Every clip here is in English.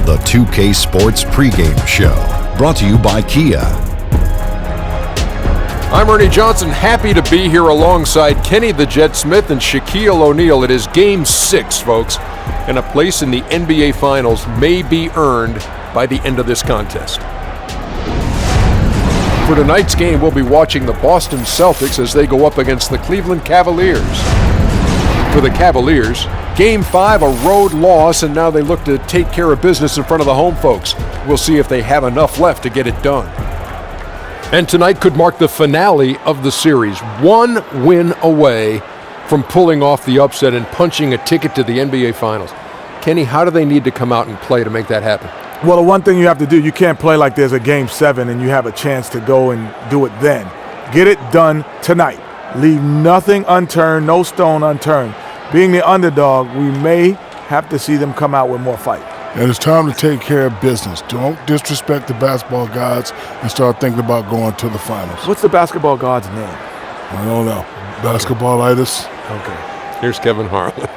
the 2K Sports Pregame Show, brought to you by Kia. I'm Ernie Johnson, happy to be here alongside Kenny the Jet Smith and Shaquille O'Neal. It is Game 6, folks, and a place in the NBA Finals may be earned by the end of this contest. For tonight's game, we'll be watching the Boston Celtics as they go up against the Cleveland Cavaliers. For the Cavaliers, Game 5, a road loss, and now they look to take care of business in front of the home folks. We'll see if they have enough left to get it done. And tonight could mark the finale of the series, one win away from pulling off the upset and punching a ticket to the NBA Finals. Kenny, how do they need to come out and play to make that happen? Well, the one thing you have to do, you can't play like there's a Game 7 and you have a chance to go and do it then. Get it done tonight. Leave nothing unturned, no stone unturned. Being the underdog, we may have to see them come out with more fight. And it's time to take care of business. Don't disrespect the basketball gods and start thinking about going to the finals. What's the basketball god's name? I don't know. Basketballitis. Okay. Here's Kevin Harlan.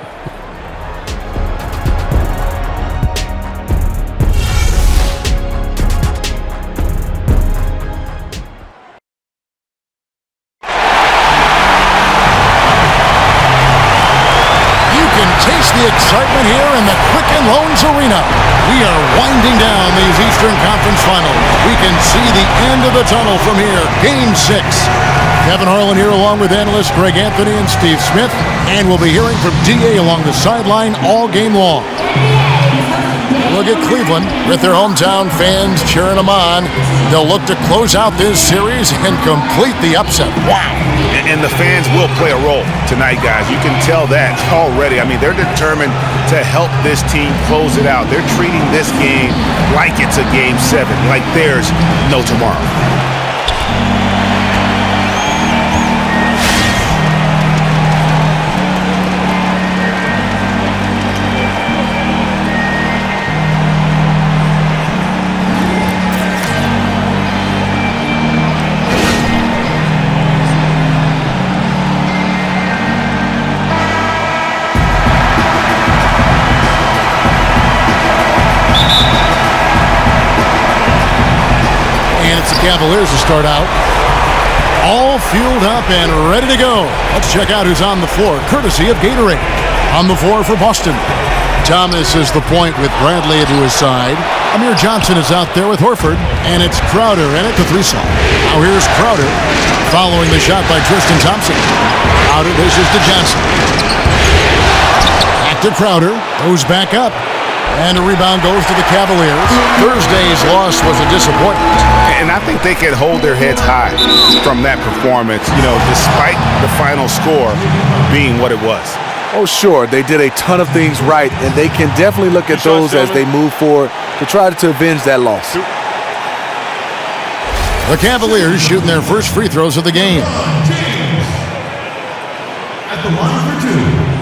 The excitement here in the Quicken Loans Arena. We are winding down these Eastern Conference Finals. We can see the end of the tunnel from here. Game 6. Kevin Harlan here along with analysts Greg Anthony and Steve Smith. And we'll be hearing from D.A. along the sideline all game long. Look at Cleveland with their hometown fans cheering them on. They'll look to close out this series and complete the upset. Wow. And the fans will play a role tonight, guys. You can tell that already. I mean, they're determined to help this team close it out. They're treating this game like it's a Game 7, like there's no tomorrow. Cavaliers to start out. All fueled up and ready to go. Let's check out who's on the floor, courtesy of Gatorade. On the floor for Boston, Thomas is the point with Bradley to his side. Amir Johnson is out there with Horford, and it's Crowder in at the three-slot. Now here's Crowder following the shot by Tristan Thompson. Crowder dishes to Johnson. Back to Crowder, goes back up. And a rebound goes to the Cavaliers. Thursday's loss was a disappointment. And I think they can hold their heads high from that performance, despite the final score being what it was. Oh, sure. They did a ton of things right, and they can definitely look at those as they move forward to try to avenge that loss. The Cavaliers shooting their first free throws of the game. At the line for two.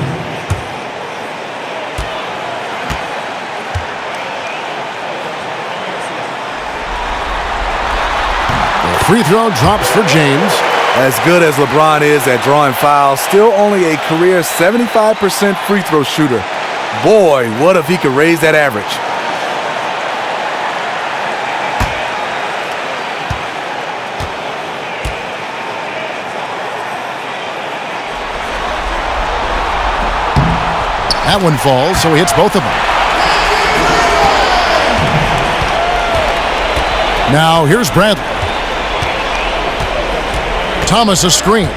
Free throw drops for James. As good as LeBron is at drawing fouls, still only a career 75% free throw shooter. Boy, what if he could raise that average? That one falls, so he hits both of them. Now here's Bradley. Thomas a screen.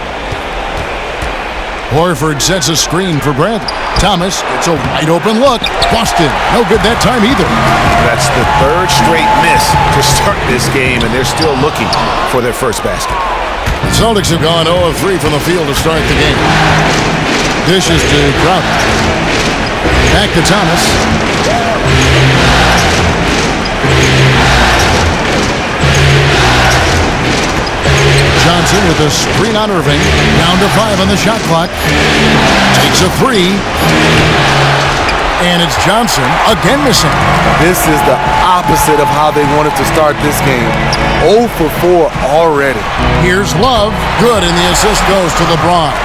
Horford sets a screen for Bradley. Thomas gets a wide open look. Boston, no good that time either. That's the third straight miss to start this game, and they're still looking for their first basket. The Celtics have gone 0 of 3 from the field to start the game. Dishes to Crowder. Back to Thomas. Johnson with a screen on Irving. Down to 5 on the shot clock. Takes a 3. And it's Johnson again missing. This is the opposite of how they wanted to start this game. 0 for 4 already. Here's Love. Good, and the assist goes to LeBron.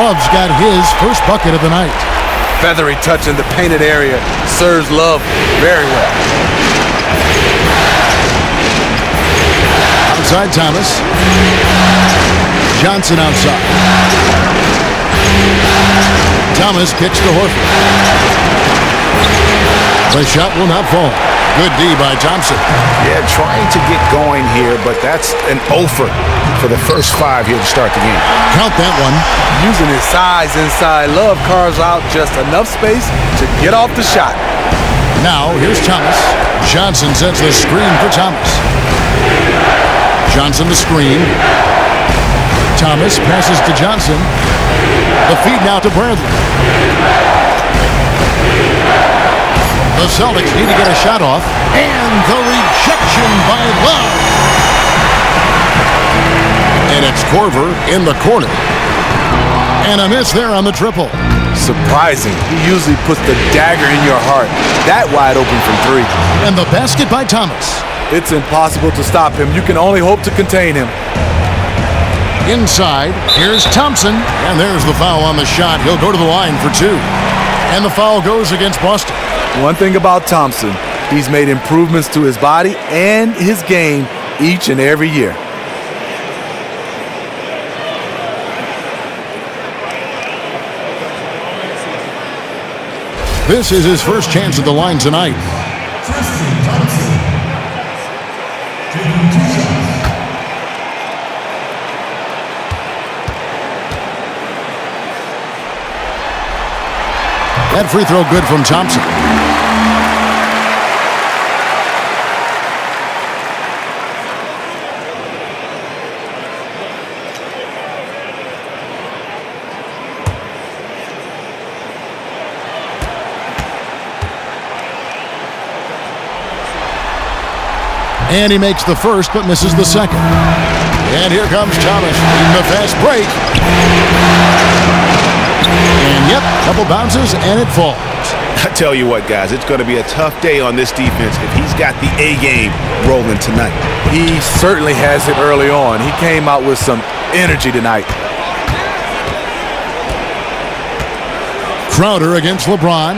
Love's got his first bucket of the night. feathery touch in the painted area serves Love very well. Outside Thomas. Johnson outside. Thomas kicks to Horford. The shot will not fall. Good D by Thompson. Yeah, trying to get going here, but that's an offer for the first 5 here to start the game. Count that one. Using his size inside, Love carves out just enough space to get off the shot. Now, here's Thomas. Johnson sets the screen for Thomas. Johnson the screen. Thomas passes to Johnson. The feed now to Bradley. The Celtics need to get a shot off. And the rejection by Love. And it's Korver in the corner. And a miss there on the triple. Surprising. He usually puts the dagger in your heart. That wide open from 3. And the basket by Thomas. It's impossible to stop him. You can only hope to contain him. Inside, here's Thompson. And there's the foul on the shot. He'll go to the line for 2. And the foul goes against Boston. One thing about Thompson, he's made improvements to his body and his game each and every year. This is his first chance at the line tonight. Taking 2 shots. That free throw good from Thompson. And he makes the first, but misses the second. And here comes Thomas in the fast break. And yep, couple bounces, and it falls. I tell you what, guys, it's going to be a tough day on this defense if he's got the A game rolling tonight. He certainly has it early on. He came out with some energy tonight. Crowder against LeBron.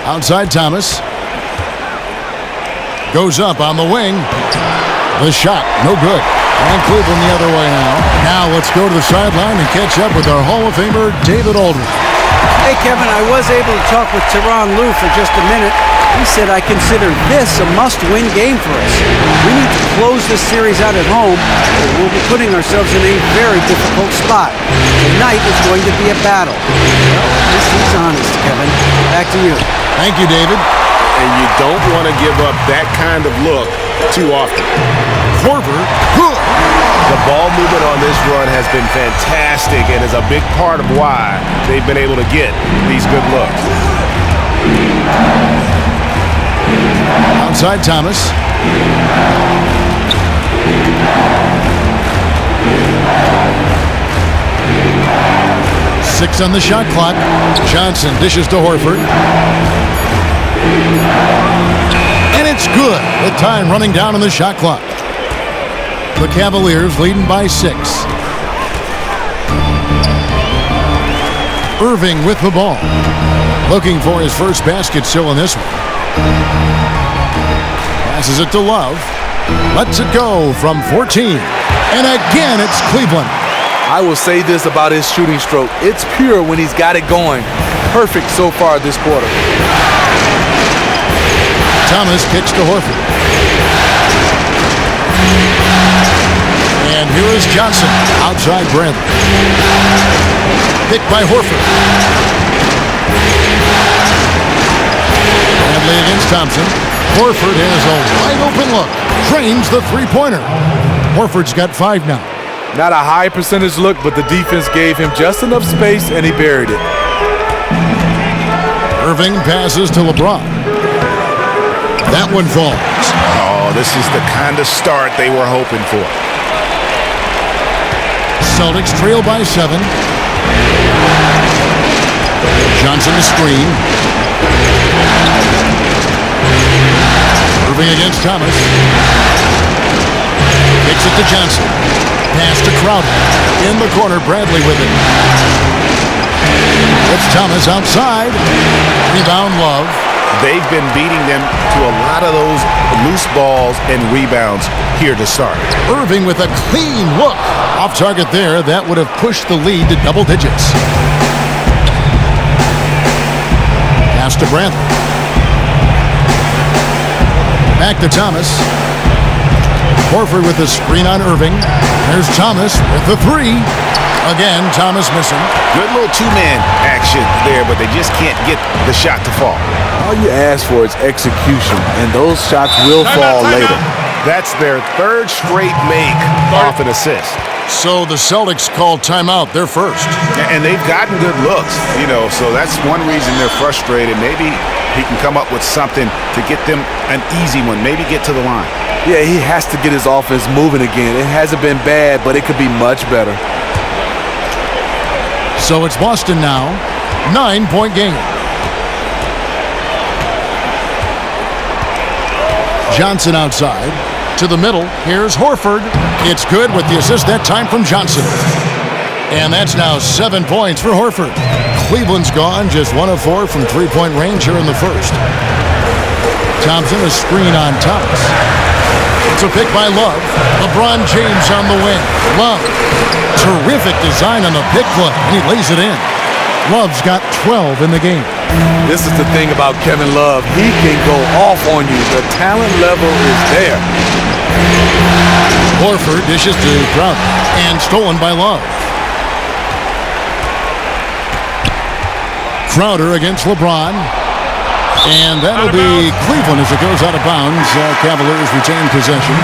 Outside Thomas. Goes up on the wing. The shot, no good. And Cleveland the other way now. Now let's go to the sideline and catch up with our Hall of Famer, David Aldridge. Hey, Kevin, I was able to talk with Tyronn Lue for just a minute. He said, I consider this a must-win game for us. We need to close this series out at home, or we'll be putting ourselves in a very difficult spot. Tonight is going to be a battle. Well, at least he's honest, Kevin. Back to you. Thank you, David. And you don't want to give up that kind of look too often. Korver, good. The ball movement on this run has been fantastic and is a big part of why they've been able to get these good looks. Outside Thomas. Six on the shot clock. Johnson dishes to Horford. And it's good with time running down on the shot clock. The Cavaliers leading by 6. Irving with the ball. Looking for his first basket still in this one. Passes it to Love. Lets it go from 14. And again, it's Cleveland. I will say this about his shooting stroke. It's pure when he's got it going. Perfect so far this quarter. Thomas kicks to Horford. And here is Johnson outside Bradley. Picked by Horford. Bradley against Thompson. Horford has a wide open look. Drains the three-pointer. Horford's got 5 now. Not a high percentage look, but the defense gave him just enough space and he buried it. Irving passes to LeBron. That one falls. Oh, this is the kind of start they were hoping for. Celtics trail by 7. Johnson the screen. Irving against Thomas. Takes it to Johnson. Pass to Crowder. In the corner, Bradley with it. It's Thomas outside. Rebound, Love. They've been beating them to a lot of those loose balls and rebounds here to start. Irving with a clean look. Off target there. That would have pushed the lead to double digits. Pass to Bradley. Back to Thomas. Horford with the screen on Irving. There's Thomas with the three. Again, Thomas missing. Good little two-man action there, but they just can't get the shot to fall. All you ask for is execution, and those shots will fall later. That's their third straight make off an assist. So the Celtics called timeout. They're first. And they've gotten good looks, so that's one reason they're frustrated. Maybe he can come up with something to get them an easy one, maybe get to the line. Yeah, he has to get his offense moving again. It hasn't been bad, but it could be much better. So it's Boston now. 9-point game. Johnson outside. To the middle. Here's Horford. It's good with the assist that time from Johnson. And that's now 7 points for Horford. Cleveland's gone just 1 of 4 from three-point range here in the first. Thompson, a screen on Thomas. It's a pick by Love. LeBron James on the wing. Love. Terrific design on the pick play, and he lays it in. Love's got 12 in the game. This is the thing about Kevin Love. He can go off on you. The talent level is there. Horford dishes to Crowder, and stolen by Love. Crowder against LeBron. And that'll be Cleveland as it goes out of bounds. Cavaliers retain possession.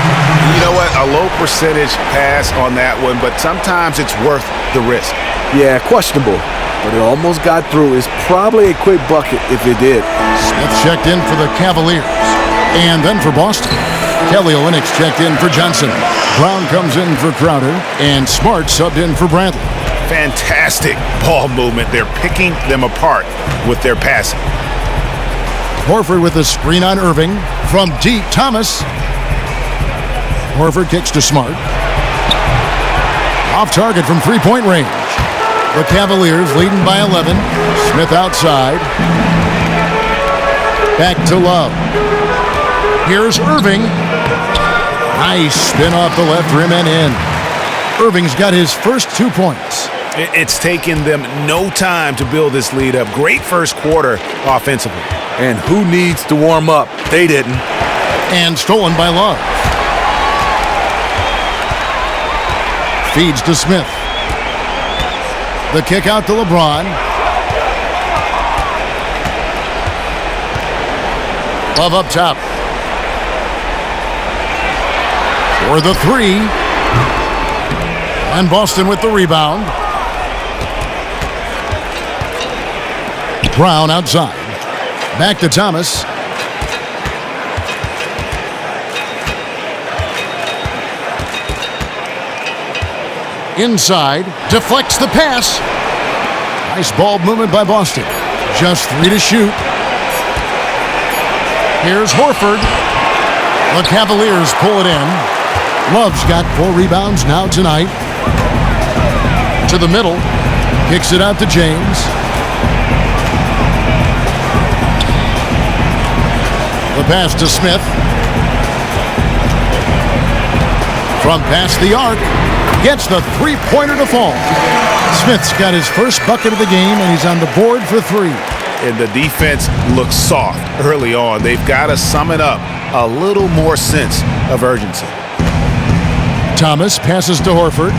You know what? A low percentage pass on that one, but sometimes it's worth the risk. Yeah, questionable. But it almost got through. It's probably a quick bucket if it did. Smith checked in for the Cavaliers. And then for Boston. Kelly Olynyk checked in for Johnson. Brown comes in for Crowder. And Smart subbed in for Bradley. Fantastic ball movement. They're picking them apart with their passing. Horford with a screen on Irving. From deep, Thomas. Horford kicks to Smart. Off target from three-point range. The Cavaliers leading by 11. Smith outside. Back to Love. Here's Irving. Nice spin off the left rim and in. Irving's got his first 2 points. It's taken them no time to build this lead up. Great first quarter offensively. And who needs to warm up? They didn't. And stolen by Love. Feeds to Smith. The kick out to LeBron. Love up top. For the three. And Boston with the rebound. Brown outside. Back to Thomas. Inside. Deflects the pass. Nice ball movement by Boston. Just 3 to shoot. Here's Horford. The Cavaliers pull it in. Love's got 4 rebounds now tonight. To the middle. Kicks it out to James. The pass to Smith. From past the arc. Gets the three-pointer to fall. Smith's got his first bucket of the game, and he's on the board for 3. And the defense looks soft early on. They've got to sum it up. A little more sense of urgency. Thomas passes to Horford.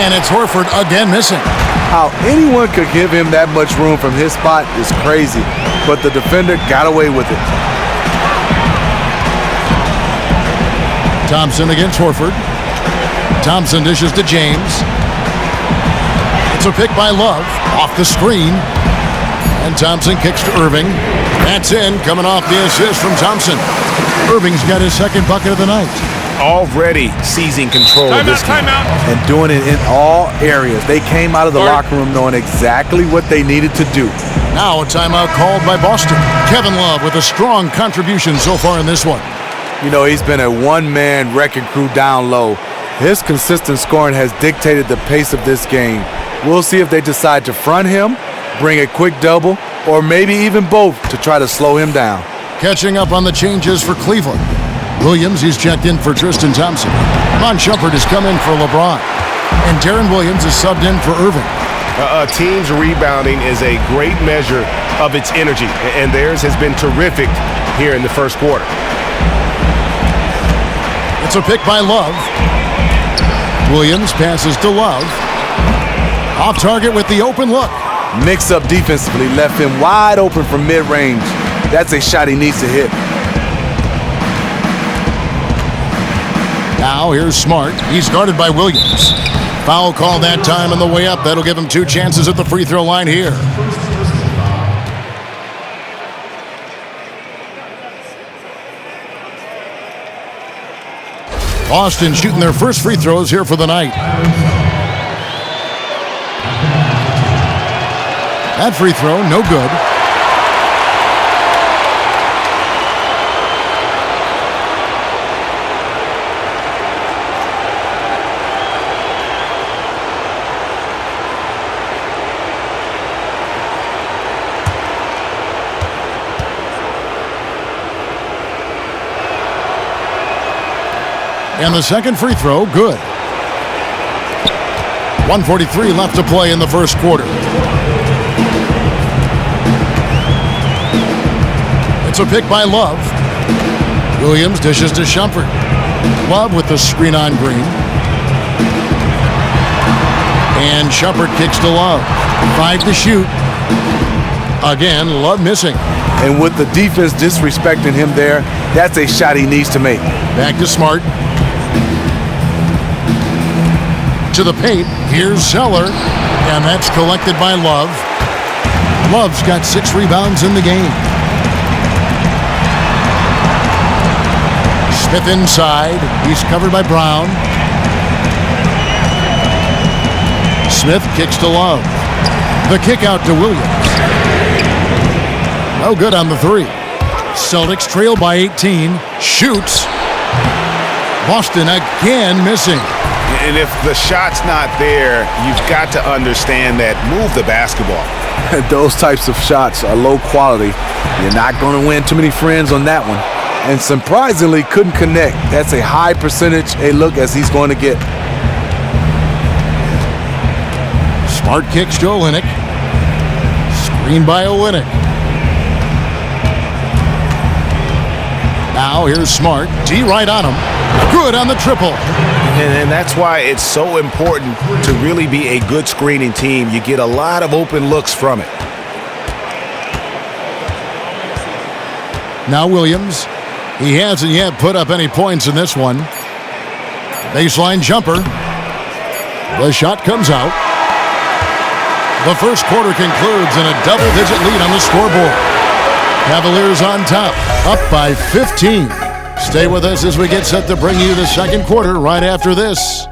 And it's Horford again missing. How anyone could give him that much room from his spot is crazy, but the defender got away with it. Thompson against Horford. Thompson dishes to James. It's a pick by Love off the screen. And Thompson kicks to Irving. That's in, coming off the assist from Thompson. Irving's got his second bucket of the night. Already seizing control of this game. And doing it in all areas. They came out of the locker room knowing exactly what they needed to do. Now a timeout called by Boston. Kevin Love with a strong contribution so far in this one. You know, he's been a one-man wrecking crew down low. His consistent scoring has dictated the pace of this game. We'll see if they decide to front him, bring a quick double, or maybe even both to try to slow him down. Catching up on the changes for Cleveland. Williams, he's checked in for Tristan Thompson. Ron Shumpert has come in for LeBron. And Darren Williams is subbed in for Irving. A team's rebounding is a great measure of its energy, and theirs has been terrific here in the first quarter. It's a pick by Love. Williams passes to Love. Off target with the open look. Mix-up defensively left him wide open from mid-range. That's a shot he needs to hit. Now here's Smart. He's guarded by Williams. Foul call that time on the way up. That'll give him 2 chances at the free throw line here. Boston shooting their first free throws here for the night. That free throw, no good. And the second free throw, good. 1:43 left to play in the first quarter. It's a pick by Love. Williams dishes to Shumpert. Love with the screen on Green. And Shumpert kicks to Love. 5 to shoot. Again, Love missing. And with the defense disrespecting him there, that's a shot he needs to make. Back to Smart. To the paint. Here's Zeller. And that's collected by Love. Love's got 6 rebounds in the game. Smith inside. He's covered by Brown. Smith kicks to Love. The kick out to Williams. No good on the 3. Celtics trail by 18. Shoots. Boston again missing. And if the shot's not there, you've got to understand that. Move the basketball. Those types of shots are low quality. You're not going to win too many friends on that one. And surprisingly, couldn't connect. That's a high percentage a look as he's going to get. Smart kicks to Olynyk. Screen by Olynyk. Now here's Smart. D right on him. Good on the triple. And that's why it's so important to really be a good screening team. You get a lot of open looks from it. Now Williams. He hasn't yet put up any points in this one. Baseline jumper. The shot comes out. The first quarter concludes in a double-digit lead on the scoreboard. Cavaliers on top, up by 15. Stay with us as we get set to bring you the second quarter right after this.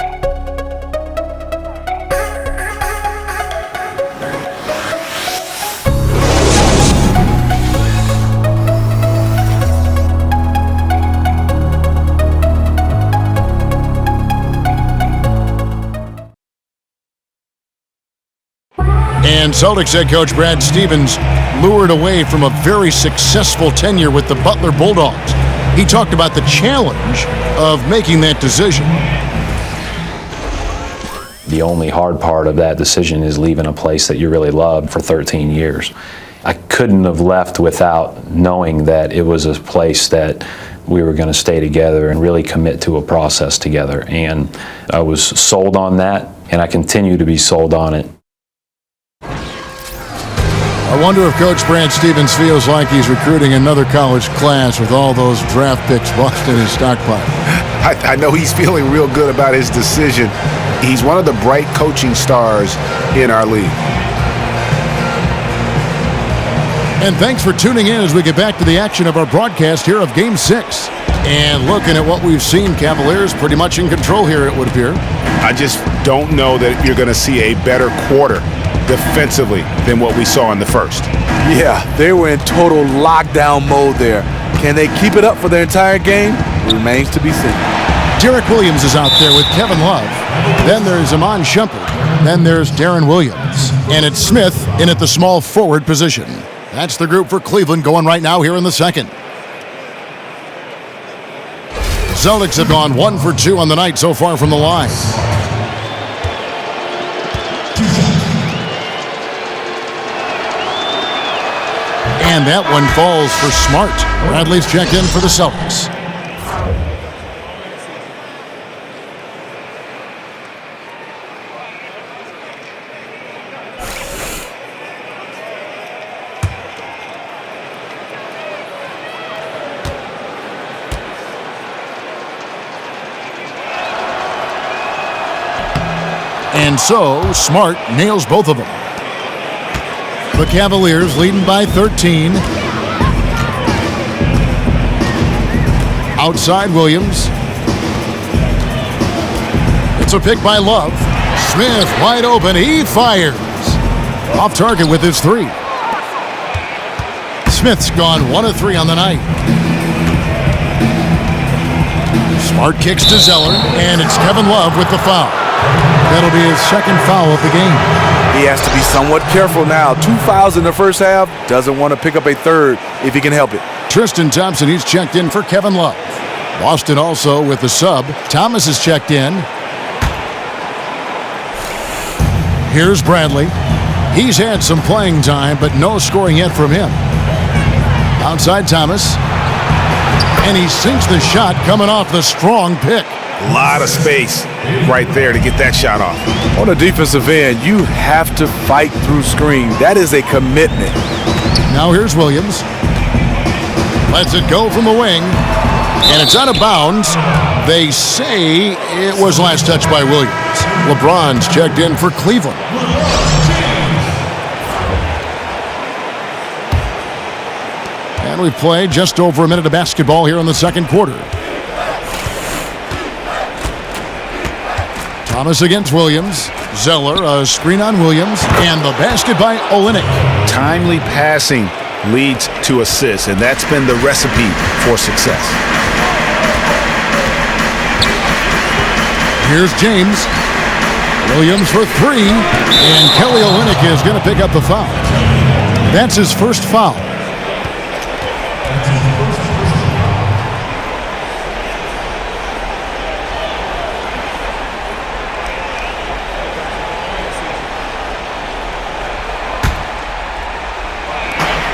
And Celtics head coach Brad Stevens lured away from a very successful tenure with the Butler Bulldogs. He talked about the challenge of making that decision. The only hard part of that decision is leaving a place that you really loved for 13 years. I couldn't have left without knowing that it was a place that we were going to stay together and really commit to a process together. And I was sold on that, and I continue to be sold on it. I wonder if Coach Brad Stevens feels like he's recruiting another college class with all those draft picks Boston is stockpiling. I know he's feeling real good about his decision. He's one of the bright coaching stars in our league. And thanks for tuning in as we get back to the action of our broadcast here of Game 6. And looking at what we've seen, Cavaliers pretty much in control here, it would appear. I just don't know that you're going to see a better quarter defensively than what we saw in the first. Yeah, they were in total lockdown mode there. Can they keep it up for their entire game? remains to be seen. Derek Williams is out there with Kevin Love. Then there's Amon Shumpert. Then there's Darren Williams. And it's Smith in at the small forward position. That's the group for Cleveland going right now here in the second. Celtics have gone 1 for 2 on the night so far from the line. And that one falls for Smart. Bradley's checked in for the Celtics. And so, Smart nails both of them. The Cavaliers leading by 13. Outside Williams. It's a pick by Love. Smith wide open. He fires. Off target with his 3. Smith's gone 1 of 3 on the night. Smart kicks to Zeller, and it's Kevin Love with the foul. That'll be his second foul of the game. He has to be somewhat careful now. 2 fouls in the first half. Doesn't want to pick up a third if he can help it. Tristan Thompson, he's checked in for Kevin Love. Boston also with the sub. Thomas is checked in. Here's Bradley. He's had some playing time, but no scoring yet from him. Outside Thomas. And he sinks the shot coming off the strong pick. A lot of space right there to get that shot off. On the defensive end, you have to fight through screen. That is a commitment. Now here's Williams. Lets it go from the wing. And it's out of bounds. They say it was last touched by Williams. LeBron's checked in for Cleveland. And we've played just over a minute of basketball here in the second quarter. Thomas against Williams. Zeller, a screen on Williams, and the basket by Olynyk. Timely passing leads to assists, and that's been the recipe for success. Here's James. Williams for 3, and Kelly Olynyk is going to pick up the foul. That's his first foul.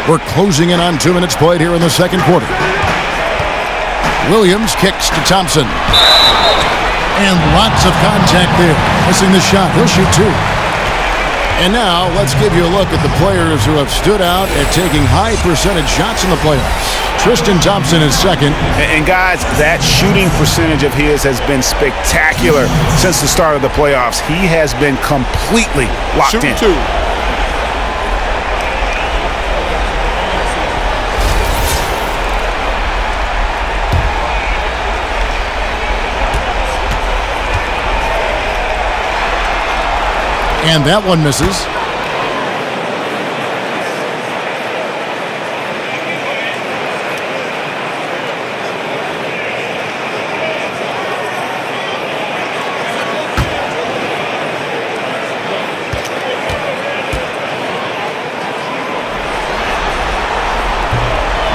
We're closing in on 2 minutes played here in the second quarter. Williams kicks to Thompson. And lots of contact there. Missing the shot. He'll shoot 2. And now let's give you a look at the players who have stood out at taking high percentage shots in the playoffs. Tristan Thompson is second. And guys, that shooting percentage of his has been spectacular since the start of the playoffs. He has been completely locked in. 2. And that one misses.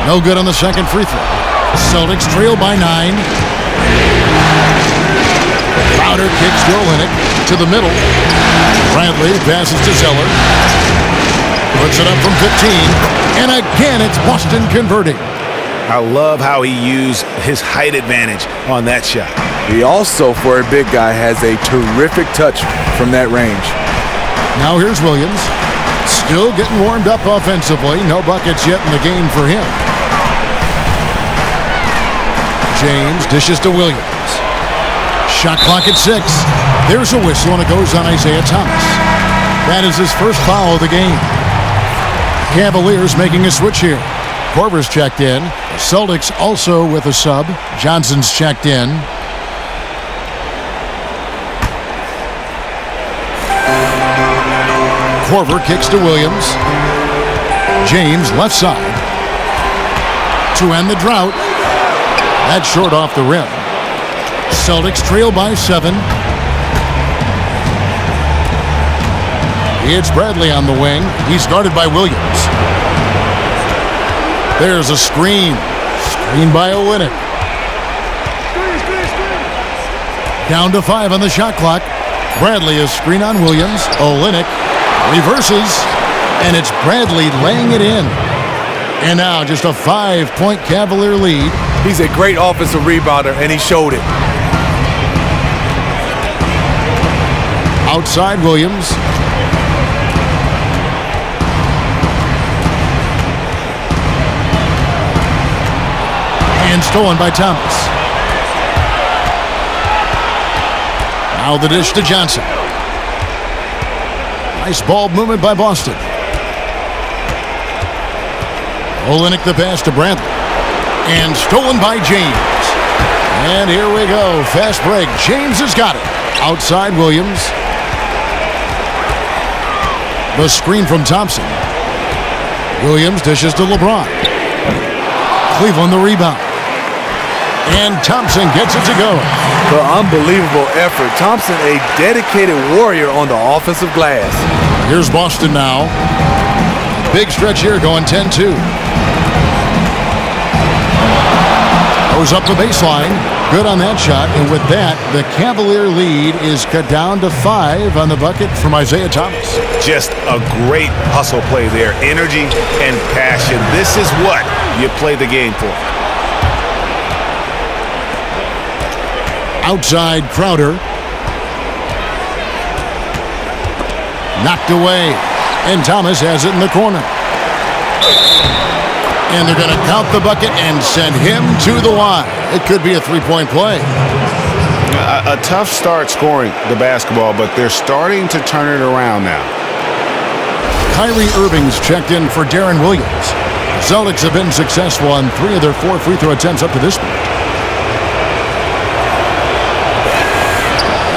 No good on the second free throw. Celtics trail by 9. Crowder kicks to Olynyk to the middle. Bradley passes to Zeller. Puts it up from 15. And again, it's Boston converting. I love how he used his height advantage on that shot. He also, for a big guy, has a terrific touch from that range. Now here's Williams. Still getting warmed up offensively. No buckets yet in the game for him. James dishes to Williams. Shot clock at 6. There's a whistle, and it goes on Isaiah Thomas. That is his first foul of the game. Cavaliers making a switch here. Korver's checked in. The Celtics also with a sub. Johnson's checked in. Korver kicks to Williams. James left side. To end the drought. That's short off the rim. Celtics trail by 7. It's Bradley on the wing. He's guarded by Williams. There's a screen. Screen by Olynyk. Down to 5 on the shot clock. Bradley is screen on Williams. Olynyk reverses, and it's Bradley laying it in. And now just a 5-point Cavalier lead. He's a great offensive rebounder, and he showed it. Outside Williams. And stolen by Thomas. Now the dish to Johnson. Nice ball movement by Boston. Olynyk the pass to Bradley. And stolen by James. And here we go. Fast break. James has got it. Outside Williams. The screen from Thompson. Williams dishes to LeBron. Cleveland the rebound. And Thompson gets it to go. The unbelievable effort. Thompson, a dedicated warrior on the offensive glass. Here's Boston now. Big stretch here going 10-2. Goes up the baseline. Good on that shot. And with that, the Cavalier lead is cut down to 5 on the bucket from Isaiah Thomas. Just a great hustle play there. Energy and passion. This is what you play the game for. Outside Crowder. Knocked away. And Thomas has it in the corner. And they're going to count the bucket and send him to the line. It could be a 3-point play. A tough start scoring the basketball, but they're starting to turn it around now. Kyrie Irving's checked in for Darren Williams. Celtics have been successful on 3 of their 4 free throw attempts up to this point.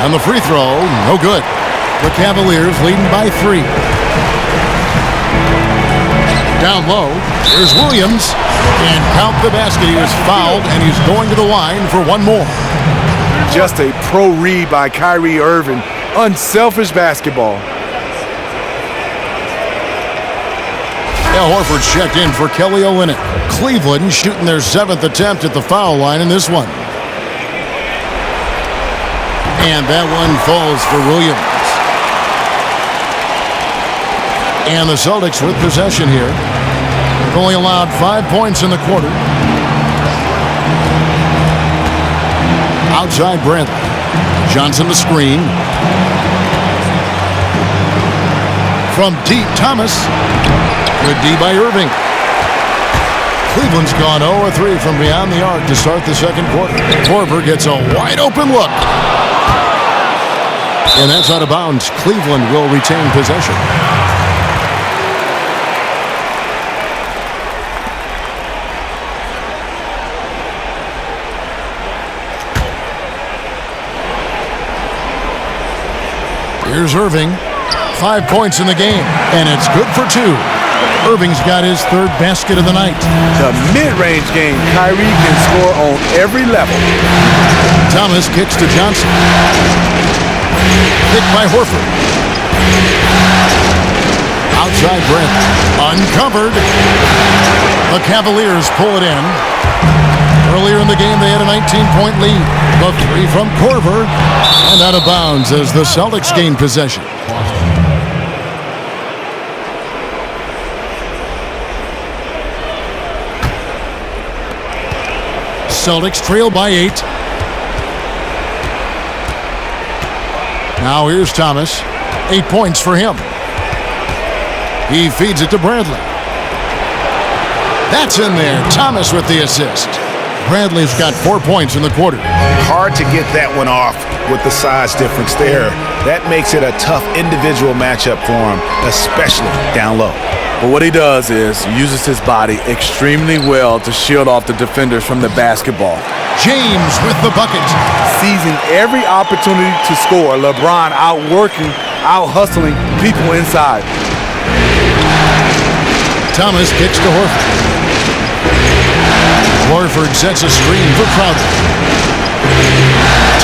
And the free throw, no good. The Cavaliers leading by 3. Down low, here's Williams. And count the basket. He was fouled, and he's going to the line for one more. Just a pro read by Kyrie Irving. Unselfish basketball. Al Horford's checked in for Kelly Olynyk. Cleveland shooting their 7th attempt at the foul line in this one. And that one falls for Williams. And the Celtics with possession here. They've only allowed 5 points in the quarter. Outside Bradley. Johnson the screen. From deep, Thomas. Good D by Irving. Cleveland's gone 0-3 from beyond the arc to start the second quarter. Korver gets a wide open look. And that's out of bounds. Cleveland will retain possession. Here's Irving. 5 points in the game, and it's good for 2. Irving's got his 3rd basket of the night. The mid-range game, Kyrie can score on every level. Thomas kicks to Johnson. Picked by Horford. Outside Brent. Uncovered. The Cavaliers pull it in. Earlier in the game, they had a 19-point lead. The 3 from Korver. And out of bounds as the Celtics gain possession. Celtics trail by 8. Now here's Thomas. 8 points for him. He feeds it to Bradley. That's in there. Thomas with the assist. Bradley's got 4 points in the quarter. Hard to get that one off with the size difference there. That makes it a tough individual matchup for him, especially down low. But what he does is uses his body extremely well to shield off the defenders from the basketball. James with the bucket. Seizing every opportunity to score. LeBron outworking, out-hustling people inside. Thomas kicks to Horford. Horford sets a screen for Crowder.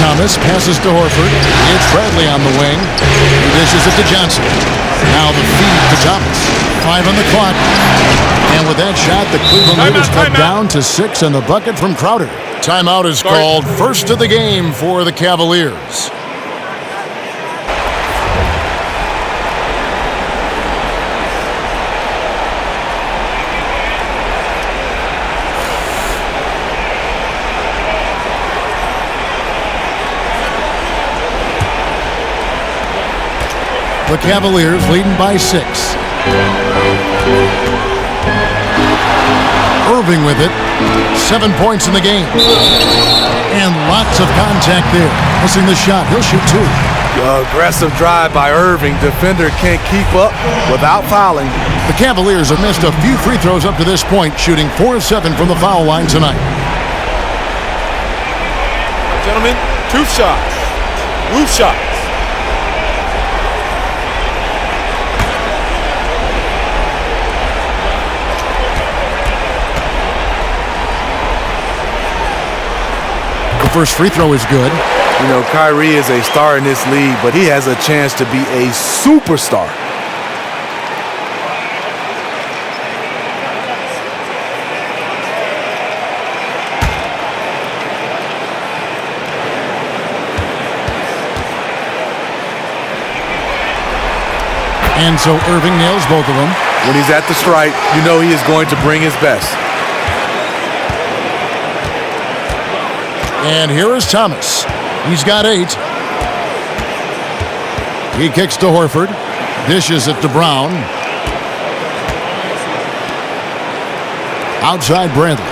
Thomas passes to Horford. It's Bradley on the wing. He dishes it to Johnson. Now the feed to Thomas. 5 on the clock. And with that shot, the Cleveland Leaders cut down to 6 in the bucket from Crowder. Timeout is called. First of the game for the Cavaliers. The Cavaliers leading by 6. Irving with it. 7 points in the game. And lots of contact there. Missing the shot. He'll shoot 2. Aggressive drive by Irving. Defender can't keep up without fouling. The Cavaliers have missed a few free throws up to this point, shooting 4 of 7 from the foul line tonight. Gentlemen, 2 shots. Roof shots. First free throw is good. You know, Kyrie is a star in this league, but he has a chance to be a superstar. And so Irving nails both of them. When he's at the stripe, you know he is going to bring his best. And here is Thomas. He's got 8. He kicks to Horford. Dishes it to Brown. Outside Bradley.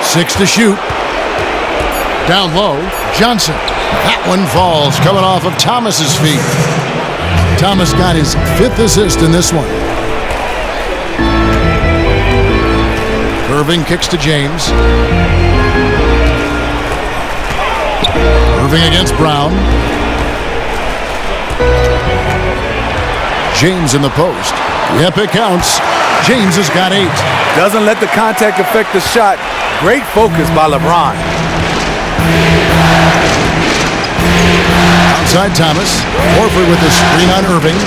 6 to shoot. Down low, Johnson. That one falls, coming off of Thomas's feet. Thomas got his 5th assist in this one. Irving kicks to James. Irving against Brown. James in the post. Yep, it counts. James has got 8. Doesn't let the contact affect the shot. Great focus by LeBron. Outside Thomas. Horford with the screen on Irving.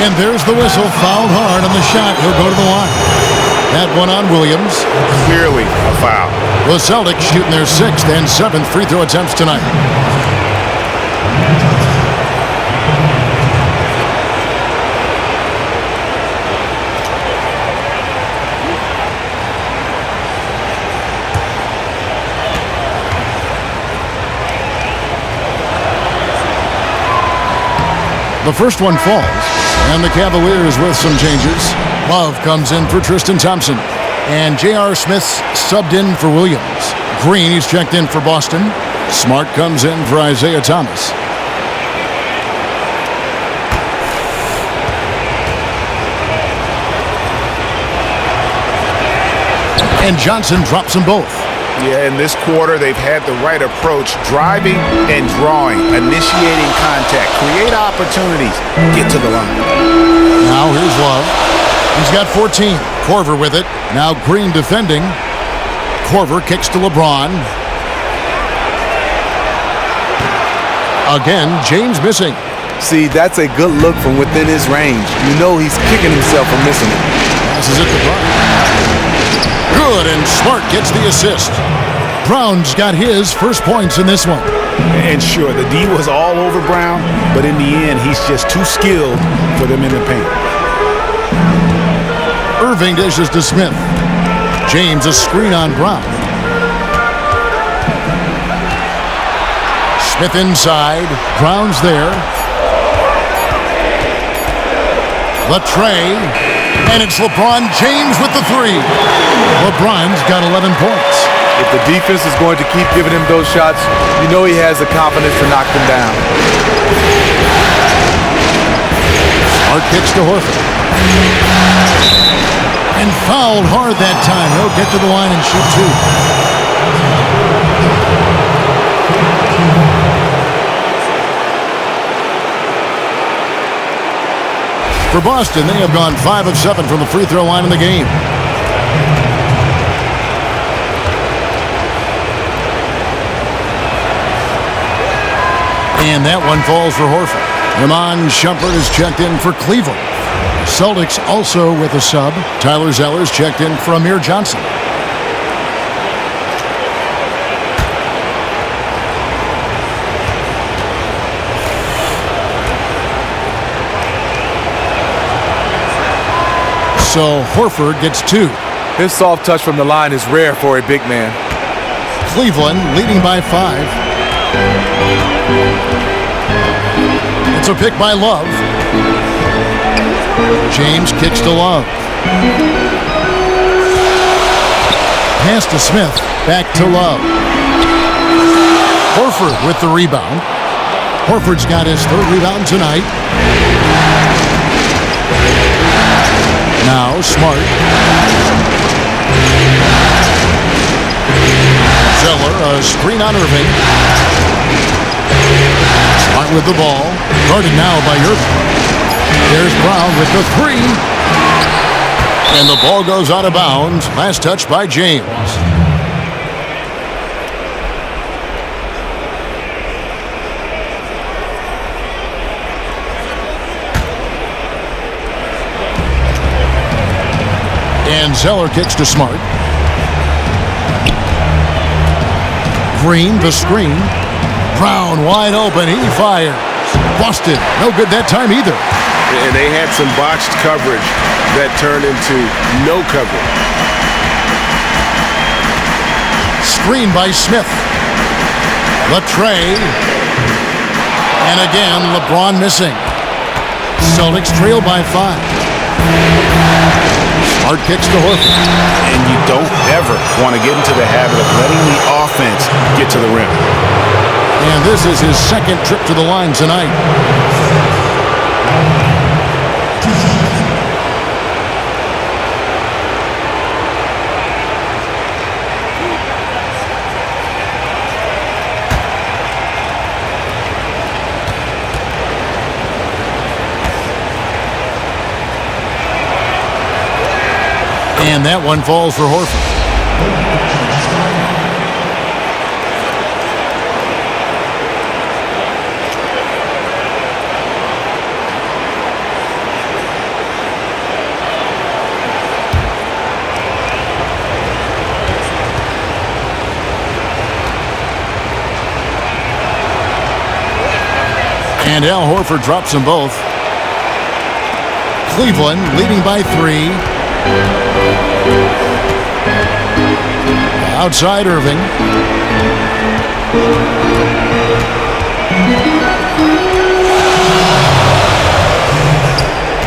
And there's the whistle. Fouled hard on the shot. He'll go to the line. That one on Williams. Clearly a foul. The Celtics shooting their 6th and 7th free throw attempts tonight. The first one falls, and the Cavaliers with some changes. Love comes in for Tristan Thompson, and J.R. Smith's subbed in for Williams. Green, he's checked in for Boston. Smart comes in for Isaiah Thomas. And Johnson drops them both. Yeah, in this quarter, they've had the right approach, driving and drawing, initiating contact, create opportunities, get to the line. Now here's Love. He's got 14. Korver with it. Now Green defending. Korver kicks to LeBron. Again, James missing. See, that's a good look from within his range. You know he's kicking himself for missing it. Passes it to Brown. Good, and Smart gets the assist. Brown's got his first points in this one. And sure, the D was all over Brown, but in the end, he's just too skilled for them in the paint. Irving dishes to Smith. James a screen on Brown. Smith inside. Brown's there. The tray. And it's LeBron James with the 3. LeBron's got 11 points. If the defense is going to keep giving him those shots, you know he has the confidence to knock them down. Smart kicks to Horford. And fouled hard that time. He'll get to the line and shoot 2. For Boston, they have gone 5 of 7 from the free throw line in the game. And that one falls for Horford. Ramon Shumpert is checked in for Cleveland. Celtics also with a sub. Tyler Zeller's checked in for Amir Johnson. So Horford gets 2. His soft touch from the line is rare for a big man. Cleveland leading by 5. It's a pick by Love. James kicks to Love. Pass to Smith. Back to Love. Horford with the rebound. Horford's got his 3rd rebound tonight. Now Smart. Zeller, a screen on Irving. Smart with the ball. Guarded now by Irving. There's Brown with the 3. And the ball goes out of bounds. Last touch by James. And Zeller kicks to Smart. Green, the screen. Brown wide open. He fires. Busted. No good that time either. And they had some botched coverage that turned into no coverage. Screen by Smith. Latre. And again, LeBron missing. Celtics trail by 5. Smart kicks to Horford. And you don't ever want to get into the habit of letting the offense get to the rim. And this is his 2nd trip to the line tonight. And that one falls for Horford. And Al Horford drops them both. Cleveland leading by 3. Outside Irving.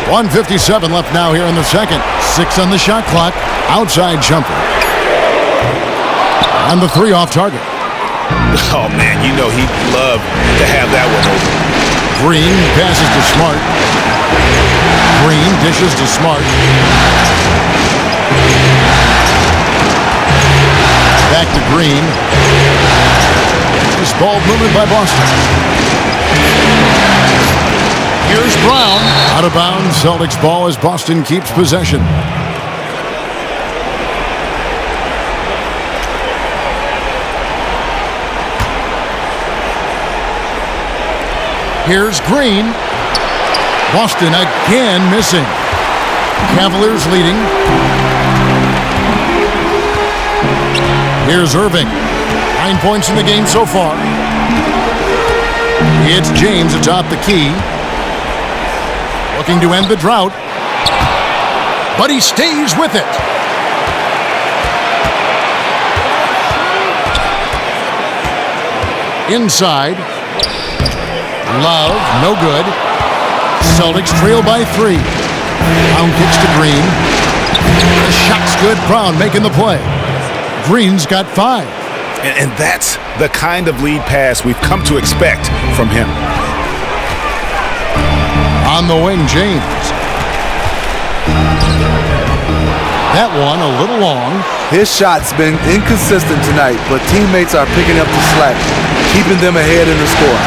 .157 left now here in the 2nd. 6 on the shot clock. Outside jumper. And the 3 off target. Oh, man, you know he'd love to have that one over. Green passes to Smart. Green dishes to Smart. Back to Green. This ball movement by Boston. Here's Brown. Out of bounds. Celtics ball as Boston keeps possession. Here's Green. Boston again missing. Cavaliers leading. Here's Irving. 9 points in the game so far. It's James atop the key. Looking to end the drought. But he stays with it. Inside. Love, no good. Celtics trail by 3. Brown kicks to Green. The shot's good. Brown making the play. Green's got 5. And that's the kind of lead pass we've come to expect from him. On the wing, James. That one a little long. His shot's been inconsistent tonight, but teammates are picking up the slack, keeping them ahead in the score.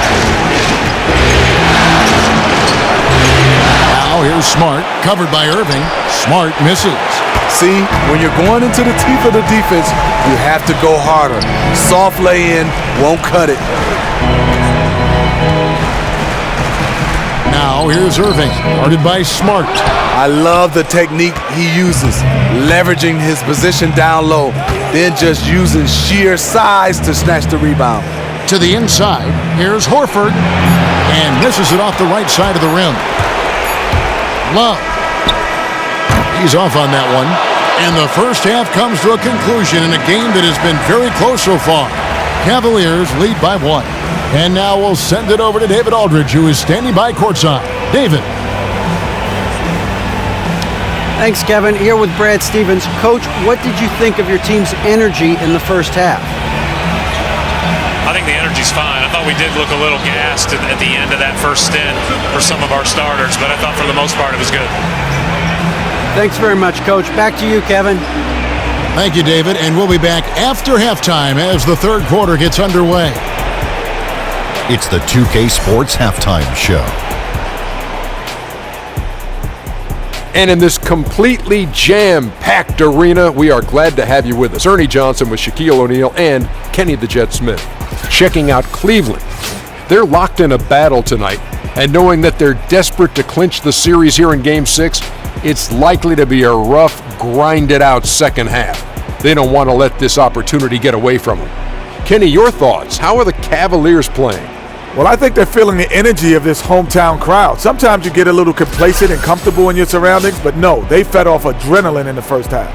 Now here's Smart, covered by Irving. Smart misses. See, when you're going into the teeth of the defense, you have to go harder. Soft lay-in won't cut it. Now here's Irving, guarded by Smart. I love the technique he uses, leveraging his position down low, then just using sheer size to snatch the rebound. To the inside, here's Horford, and misses it off the right side of the rim. Love. He's off on that one. And the first half comes to a conclusion in a game that has been very close so far. Cavaliers lead by 1. And now we'll send it over to David Aldridge, who is standing by courtside. David. Thanks, Kevin. Here with Brad Stevens. Coach, what did you think of your team's energy in the first half? I think the energy's fine. I thought we did look a little gassed at the end of that first stint for some of our starters, but I thought for the most part it was good. Thanks very much, Coach. Back to you, Kevin. Thank you, David, and we'll be back after halftime as the third quarter gets underway. It's the 2K Sports Halftime Show. And in this completely jam-packed arena, we are glad to have you with us. Ernie Johnson with Shaquille O'Neal and Kenny the Jet Smith. Checking out Cleveland. They're locked in a battle tonight, and knowing that they're desperate to clinch the series here in Game 6, it's likely to be a rough, grinded-out second half. They don't want to let this opportunity get away from them. Kenny, your thoughts? How are the Cavaliers playing? Well, I think they're feeling the energy of this hometown crowd. Sometimes you get a little complacent and comfortable in your surroundings, but no, they fed off adrenaline in the first half.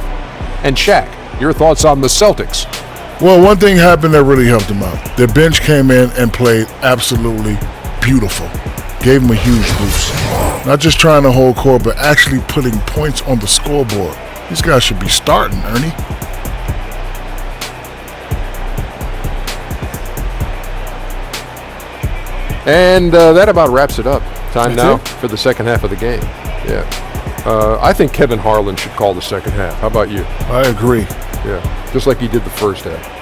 And Shaq, your thoughts on the Celtics? Well, one thing happened that really helped them out. Their bench came in and played absolutely beautiful. Gave them a huge boost. Not just trying to hold court, but actually putting points on the scoreboard. These guys should be starting, Ernie. And that about wraps it up. Time now for the second half of the game. Yeah. I think Kevin Harlan should call the second half. How about you? I agree. Yeah, just like he did the first half.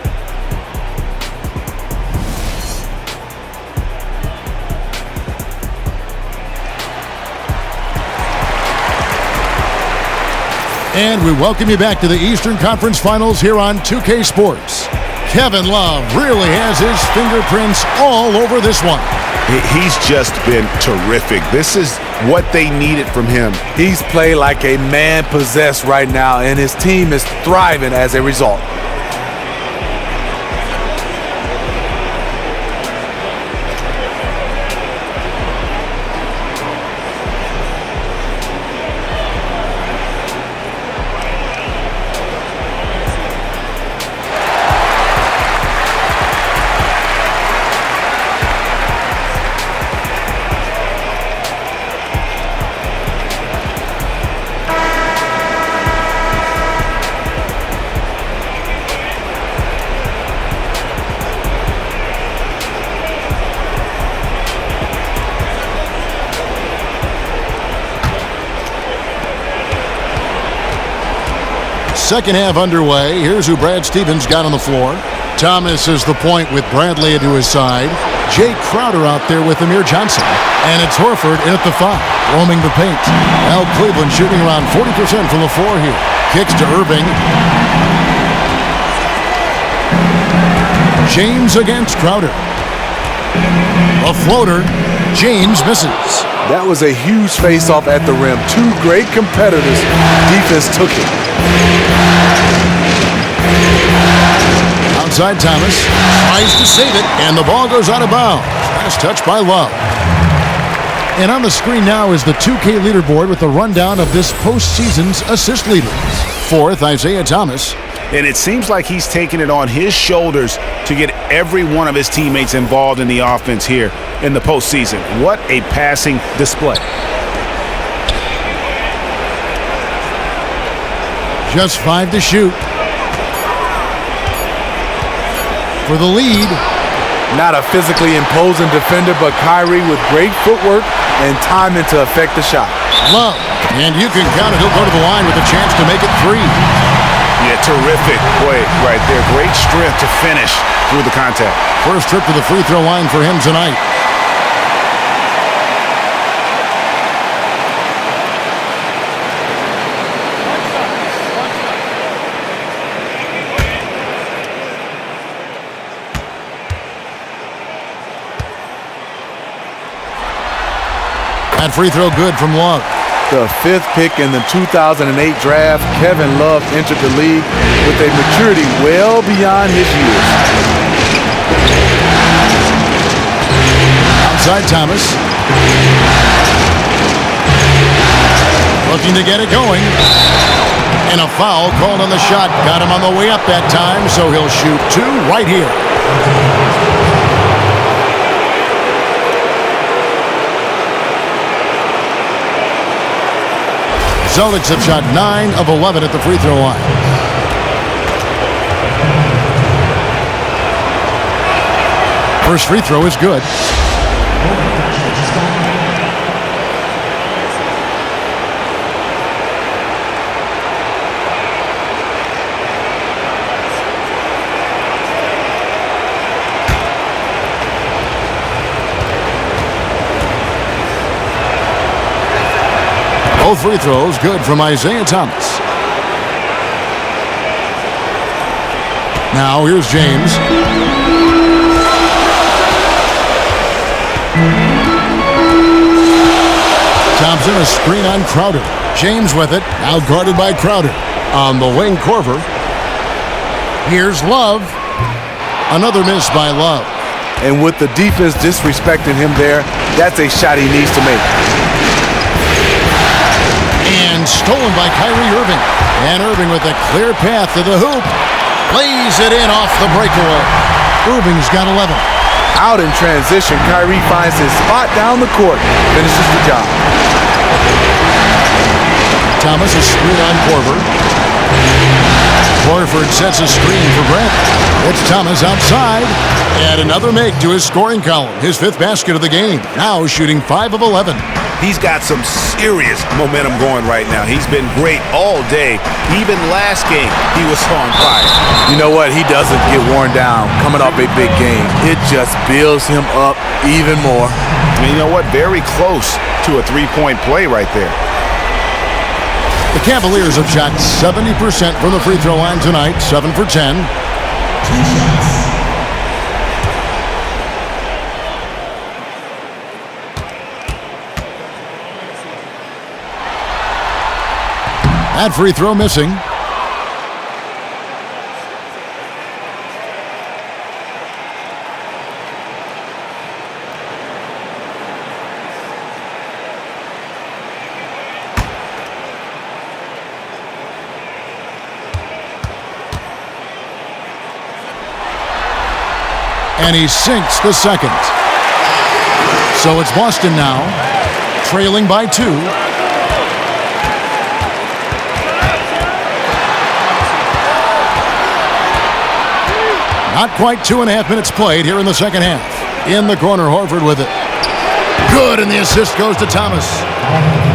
And we welcome you back to the Eastern Conference Finals here on 2K Sports. Kevin Love really has his fingerprints all over this one. He's just been terrific. This is what they needed from him. He's played like a man possessed right now, and his team is thriving as a result. Second half underway. Here's who Brad Stevens got on the floor. Thomas is the point with Bradley to his side. Jay Crowder out there with Amir Johnson. And it's Horford in at the 5, roaming the paint. Now Cleveland shooting around 40% from the floor here. Kicks to Irving. James against Crowder. A floater. James misses. That was a huge face-off at the rim. Two great competitors. Defense took it. Outside Thomas. Tries to save it, and the ball goes out of bounds. Last touch by Love. And on the screen now is the 2K leaderboard with a rundown of this postseason's assist leaders. 4th, Isaiah Thomas. And it seems like he's taking it on his shoulders to get every one of his teammates involved in the offense here in the postseason. What a passing display. Just 5 to shoot. For the lead. Not a physically imposing defender, but Kyrie with great footwork and timing to affect the shot. Love. And you can count it. He'll go to the line with a chance to make it 3. Yeah, terrific play right there. Great strength to finish through the contact. First trip to the free throw line for him tonight. That free throw good from Love. The 5th pick in the 2008 draft, Kevin Love entered the league with a maturity well beyond his years. Outside Thomas. Looking to get it going. And a foul called on the shot. Got him on the way up that time, so he'll shoot 2 right here. Celtics have shot 9 of 11 at the free throw line. First free throw is good. Both free throws good from Isaiah Thomas. Now here's James. Thompson, a screen on Crowder. James with it, now guarded by Crowder. On the wing, Korver. Here's Love. Another miss by Love. And with the defense disrespecting him there, that's a shot he needs to make. And stolen by Kyrie Irving. And Irving with a clear path to the hoop. Lays it in off the breakaway. Irving's got 11. Out in transition, Kyrie finds his spot down the court. Finishes the job. Thomas is screen on Korver. Horford sets a screen for Brent. It's Thomas outside. And another make to his scoring column. His 5th basket of the game. Now shooting 5 of 11. He's got some serious momentum going right now. He's been great all day. Even last game, he was on fire. You know what? He doesn't get worn down coming off a big game. It just builds him up even more. And you know what? Very close to a 3-point play right there. The Cavaliers have shot 70% from the free throw line tonight, 7 for 10. That free throw missing. And he sinks the second. So it's Boston now, trailing by 2. Not quite 2.5 minutes played here in the second half. In the corner, Horford with it. Good, and the assist goes to Thomas.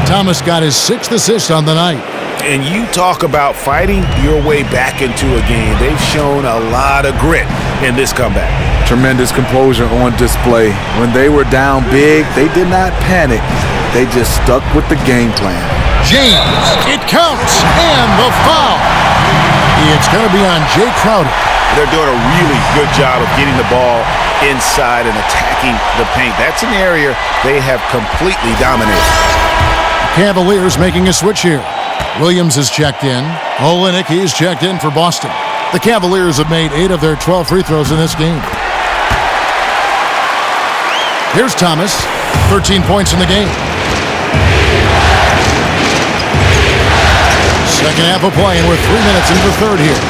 Thomas got his 6th assist on the night. And you talk about fighting your way back into a game. They've shown a lot of grit in this comeback. Tremendous composure on display. When they were down big, they did not panic. They just stuck with the game plan. James, it counts, and the foul. It's going to be on Jay Crowder. They're doing a really good job of getting the ball inside and attacking the paint. That's an area they have completely dominated. Cavaliers making a switch here. Williams is checked in. Olynyk is checked in for Boston. The Cavaliers have made 8 of their 12 free throws in this game. Here's Thomas, 13 points in the game. Second half of play, and we're 3 minutes into the third here.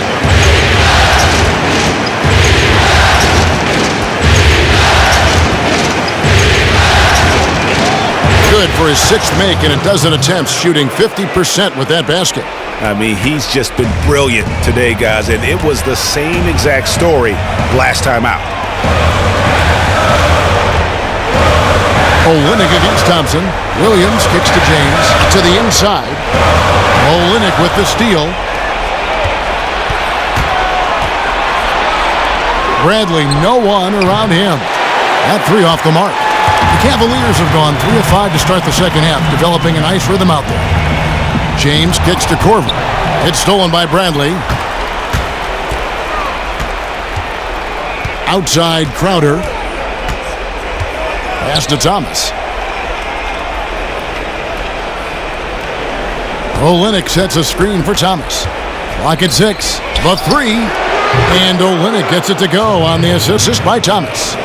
Good for his 6th make and a dozen attempts, shooting 50% with that basket. I mean, he's just been brilliant today, guys, and it was the same exact story last time out. Olynyk against Thompson. Williams kicks to James to the inside. Olynyk with the steal. Bradley, no one around him. That 3 off the mark. The Cavaliers have gone 3 of 5 to start the second half, developing a nice rhythm out there. James kicks to Korver. It's stolen by Bradley. Outside Crowder. Pass to Thomas. Olynyk sets a screen for Thomas. Clock at 6. The 3. And Olynyk gets it to go on the assist by Thomas.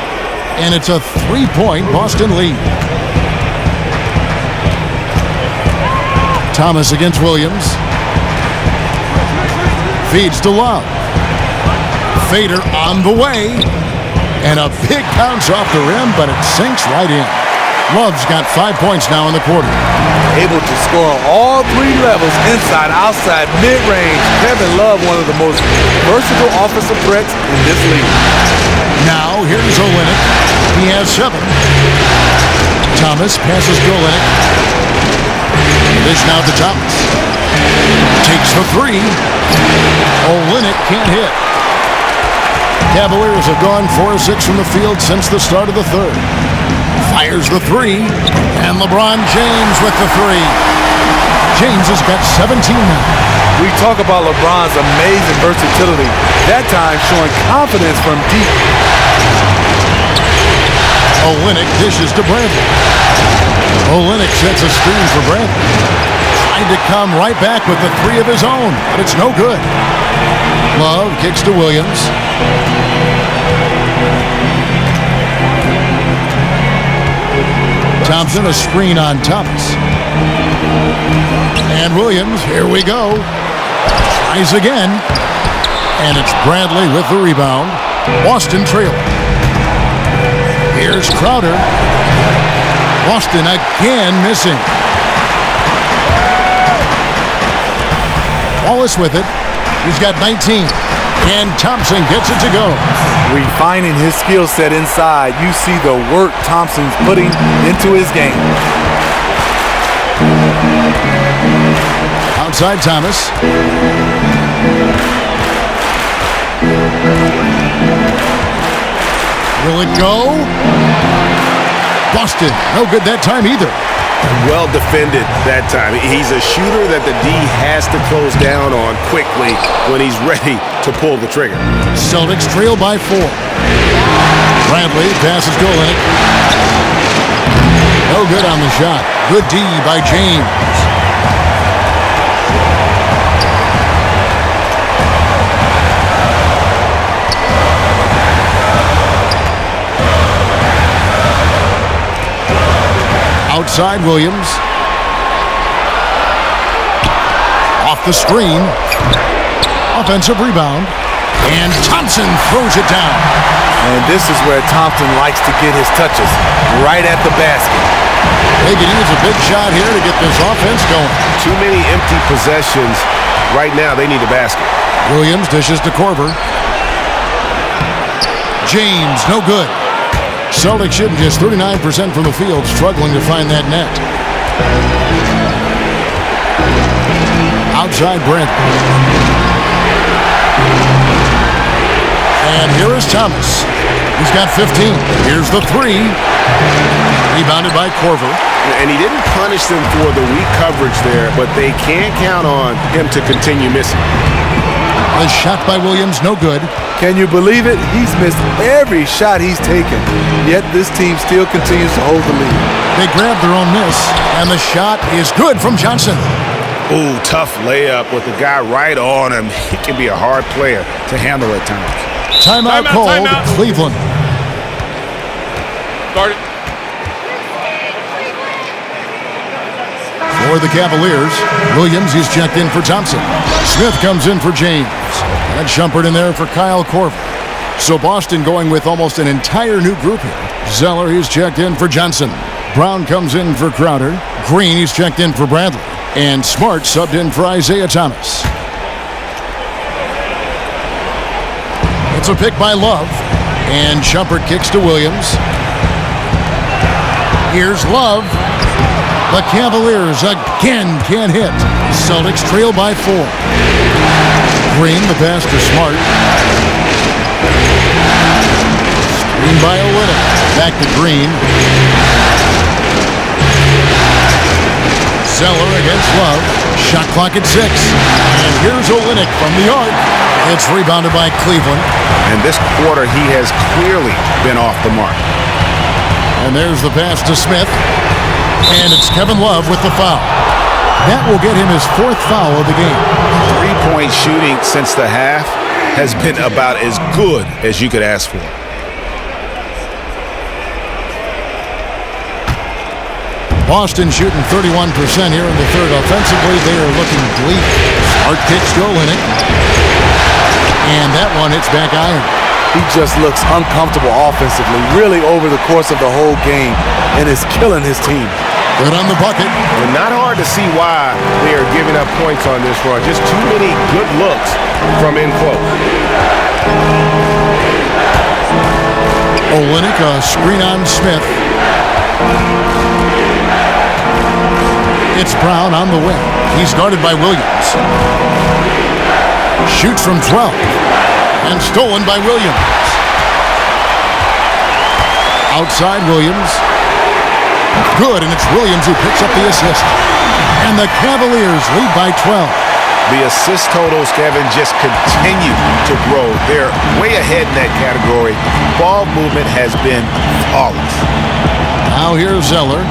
And it's a 3-point Boston lead. Thomas against Williams. Feeds to Love. Fader on the way. And a big bounce off the rim, but it sinks right in. Love's got 5 points now in the quarter. Able to score on all 3 levels, inside, outside, mid-range. Kevin Love, one of the most versatile offensive threats in this league. Now, here's Olynyk. He has 7. Thomas passes to Olynyk. Dish now to Thomas. Takes the 3. Olynyk can't hit. Cavaliers have gone 4 of 6 from the field since the start of the third. Fires the 3, and LeBron James with the 3. James has got 17 now. We talk about LeBron's amazing versatility, that time showing confidence from deep. Olynyk dishes to Bradley. Olynyk sets a screen for Bradley. Trying to come right back with the 3 of his own, but it's no good. Love kicks to Williams. Thompson, a screen on Thomas. And Williams, here we go. Tries again. And it's Bradley with the rebound. Boston trailing. Here's Crowder. Boston again missing. Wallace with it. He's got 19. And Thompson gets it to go. Refining his skill set inside, you see the work Thompson's putting into his game. Outside Thomas. Will it go? Boston, no good that time either. Well defended that time. He's a shooter that the D has to close down on quickly when he's ready to pull the trigger. Celtics trail by 4. Bradley passes to Olynyk. No good on the shot. Good D by James. Outside Williams. Off the screen. Offensive rebound. And Thompson throws it down. And this is where Thompson likes to get his touches, right at the basket. They could use a big shot here to get this offense going. Too many empty possessions. Right now, they need a basket. Williams dishes to Korver. James, no good. Celtics shooting just 39% from the field, struggling to find that net. Outside Brent. And here is Thomas. He's got 15. Here's the 3. Rebounded by Korver. And he didn't punish them for the weak coverage there, but they can't count on him to continue missing. A shot by Williams, no good. Can you believe it? He's missed every shot he's taken, yet this team still continues to hold the lead. They grab their own miss, and the shot is good from Johnson. Ooh, tough layup with the guy right on him. He can be a hard player to handle at times. Timeout called, Cleveland. Start it. For the Cavaliers, Williams is checked in for Thompson. Smith comes in for James. And Shumpert in there for Kyle Korver. So Boston going with almost an entire new group here. Zeller is checked in for Johnson. Brown comes in for Crowder. Green is checked in for Bradley. And Smart subbed in for Isaiah Thomas. It's a pick by Love. And Shumpert kicks to Williams. Here's Love. The Cavaliers again can't hit. Celtics trail by 4. Green, the pass to Smart. Screen by Olynyk. Back to Green. Zeller against Love. Shot clock at 6. And here's Olynyk from the arc. It's rebounded by Cleveland. And this quarter, he has clearly been off the mark. And there's the pass to Smith. And it's Kevin Love with the foul. That will get him his 4th foul of the game. 3-point shooting since the half has been about as good as you could ask for. Boston shooting 31% here in the third. Offensively, they are looking bleak. Smart pitch to Olynyk. And that one hits back iron. He just looks uncomfortable offensively, really over the course of the whole game, and is killing his team. Good on the bucket. And not hard to see why they are giving up points on this run. Just too many good looks from in close. Olynyk, a screen on Smith. It's Brown on the wing. He's guarded by Williams. Shoots from 12. And stolen by Williams. Outside Williams. Good, and it's Williams who picks up the assist. And the Cavaliers lead by 12. The assist totals, Kevin, just continue to grow. They're way ahead in that category. Ball movement has been flawless. Now here's Zeller.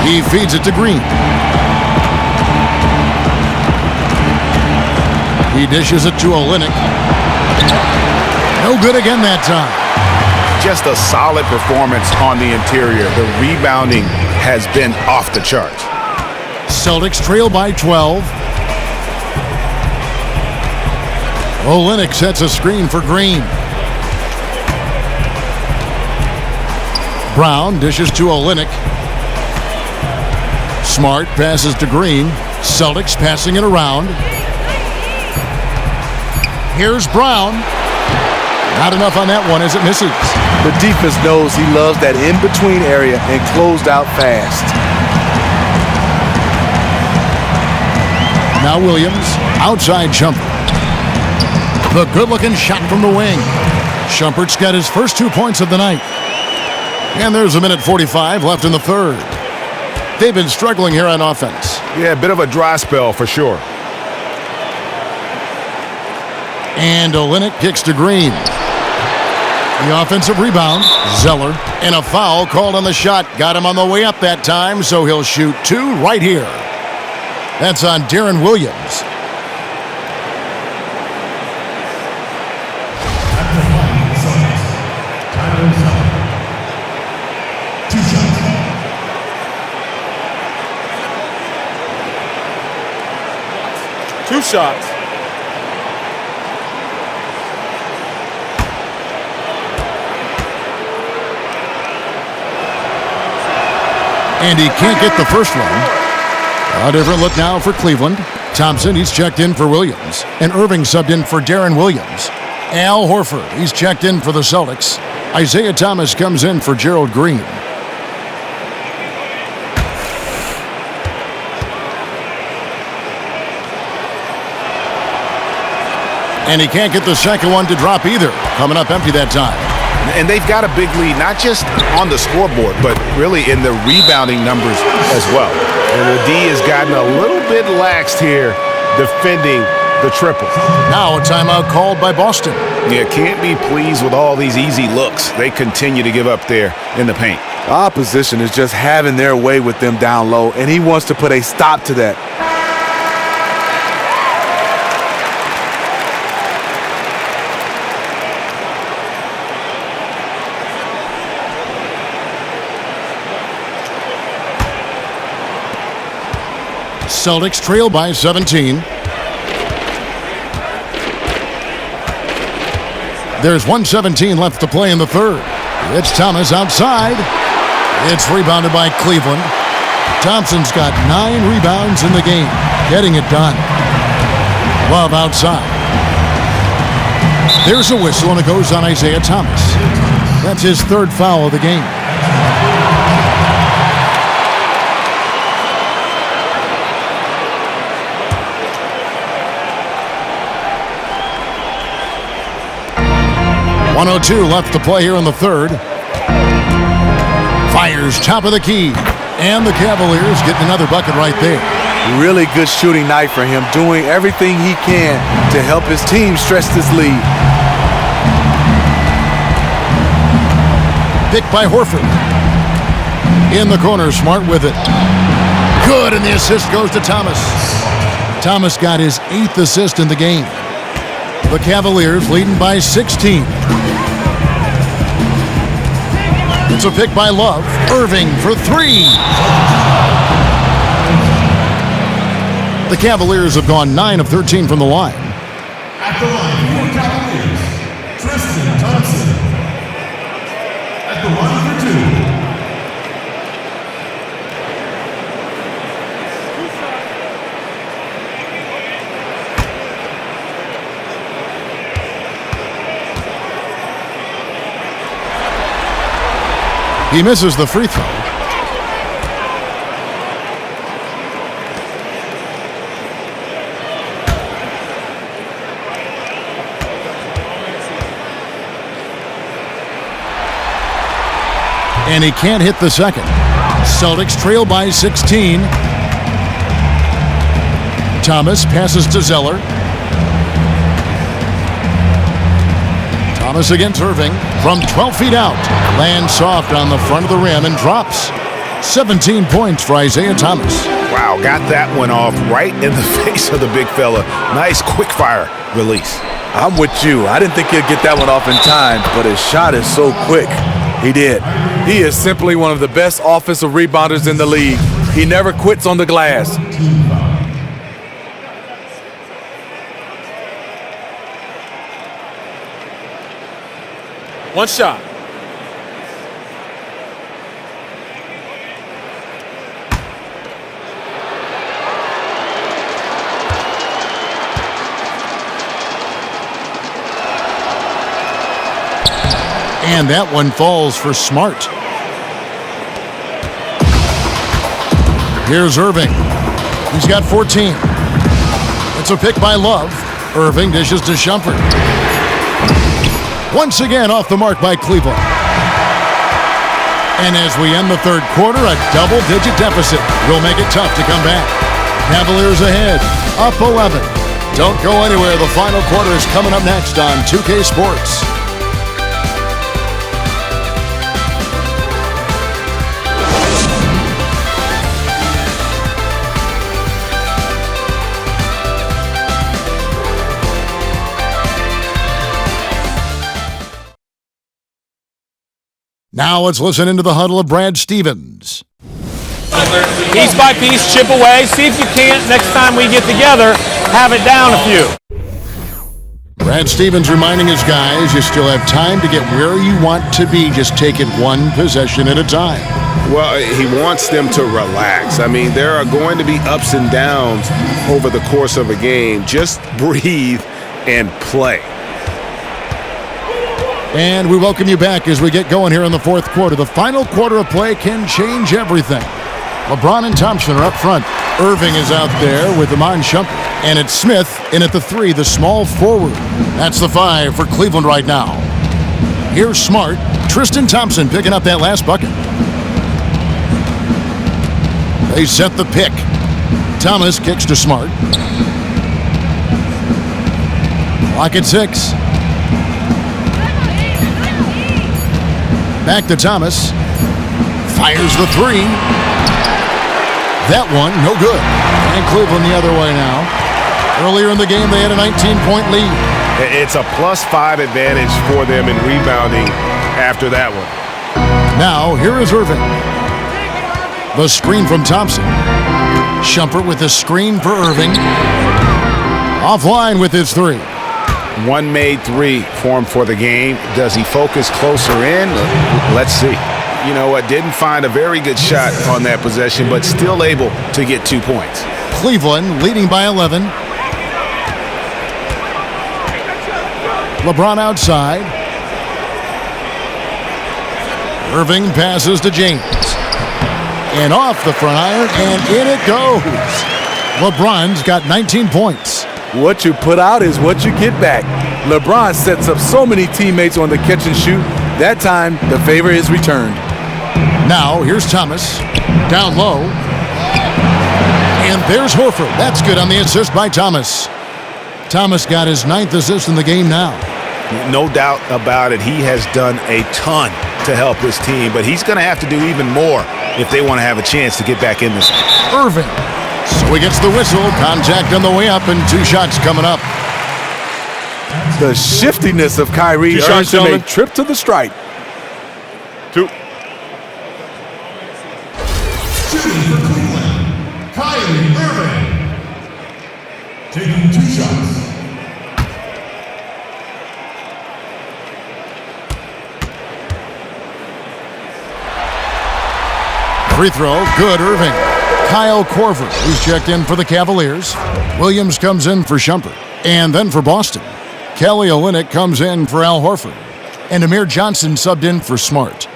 He feeds it to Green. He dishes it to Olynyk. No good again that time. Just a solid performance on the interior. The rebounding has been off the charts. Celtics trail by 12. Olynyk sets a screen for Green. Brown dishes to Olynyk. Smart passes to Green. Celtics passing it around. Here's Brown. Not enough on that one as it misses. The defense knows he loves that in-between area and closed out fast. Now Williams, outside Shumpert. The good-looking shot from the wing. Shumpert's got his first 2 points of the night. And there's a minute 45 left in the third. They've been struggling here on offense. Yeah, a bit of a dry spell for sure. And Olynyk kicks to Green. The offensive rebound, Zeller, and a foul called on the shot. Got him on the way up that time, so he'll shoot 2 right here. That's on Darren Williams. Two shots. And he can't get the first one. A different look now for Cleveland. Thompson, he's checked in for Williams. And Irving subbed in for Darren Williams. Al Horford, he's checked in for the Celtics. Isaiah Thomas comes in for Gerald Green. And he can't get the second one to drop either. Coming up empty that time. And they've got a big lead, not just on the scoreboard, but really in the rebounding numbers as well. And the D has gotten a little bit laxed here defending the triple. Now a timeout called by Boston. Yeah, can't be pleased with all these easy looks they continue to give up there in the paint. The opposition is just having their way with them down low, and he wants to put a stop to that. Celtics trail by 17. There's 1:17 left to play in the third. It's Thomas outside. It's rebounded by Cleveland. Thompson's got 9 rebounds in the game, getting it done. Love outside. There's a whistle, and it goes on Isaiah Thomas. That's his 3rd foul of the game. .102 left to play here in the third. Fires top of the key. And the Cavaliers getting another bucket right there. Really good shooting night for him, doing everything he can to help his team stretch this lead. Picked by Horford. In the corner, Smart with it. Good, and the assist goes to Thomas. Thomas got his 8th assist in the game. The Cavaliers leading by 16. It's a pick by Love. Irving for 3. The Cavaliers have gone 9 of 13 from the line. At the line for your Cavaliers, Tristan Thompson. At the line for 2. He misses the free throw. And he can't hit the second. Celtics trail by 16. Thomas passes to Zeller. Thomas against Irving from 12 feet out. Lands soft on the front of the rim and drops. 17 points for Isaiah Thomas. Wow, got that one off right in the face of the big fella. Nice quick fire release. I'm with you. I didn't think he'd get that one off in time, but his shot is so quick. He did. He is simply one of the best offensive rebounders in the league. He never quits on the glass. One shot. And that one falls for Smart. Here's Irving. He's got 14. It's a pick by Love. Irving dishes to Shumpert. Once again off the mark by Cleveland. And as we end the third quarter, a double-digit deficit will make it tough to come back. Cavaliers ahead, up 11. Don't go anywhere. The final quarter is coming up next on 2K Sports. Now let's listen into the huddle of Brad Stevens. Piece by piece, chip away. See if you can't, next time we get together, have it down a few. Brad Stevens reminding his guys you still have time to get where you want to be. Just take it one possession at a time. Well, he wants them to relax. I mean, there are going to be ups and downs over the course of a game. Just breathe and play. And we welcome you back as we get going here in the fourth quarter. The final quarter of play can change everything. LeBron and Thompson are up front. Irving is out there with Iman Shumpert. And it's Smith in at the 3, the small forward. That's the 5 for Cleveland right now. Here's Smart. Tristan Thompson picking up that last bucket. They set the pick. Thomas kicks to Smart. Clock at 6. Back to Thomas. Fires the 3. That one, no good. And Cleveland the other way now. Earlier in the game, they had a 19-point lead. It's a +5 advantage for them in rebounding after that one. Now, here is Irving. The screen from Thompson. Shumpert with the screen for Irving. Offline with his 3. One made 3 for him for the game. Does he focus closer in? Let's see. You know what? Didn't find a very good shot on that possession, but still able to get 2 points. Cleveland leading by 11. LeBron outside. Irving passes to James. And off the front iron, and in it goes. LeBron's got 19 points. What you put out is what you get back. LeBron sets up so many teammates on the catch and shoot. That time, the favor is returned. Now, here's Thomas. Down low. And there's Horford. That's good on the assist by Thomas. Thomas got his 9th assist in the game now. No doubt about it. He has done a ton to help this team, but he's going to have to do even more if they want to have a chance to get back in this. Irving. So he gets the whistle. Contact on the way up, and 2 shots coming up. The shiftiness of Kyrie earns him a trip to the stripe. 2. Shooting for Cleveland, Kyrie Irving. Taking 2 shots. Free throw, good, Irving. Kyle Korver, who's checked in for the Cavaliers. Williams comes in for Shumpert. And then for Boston, Kelly Olynyk comes in for Al Horford. And Amir Johnson subbed in for Smart.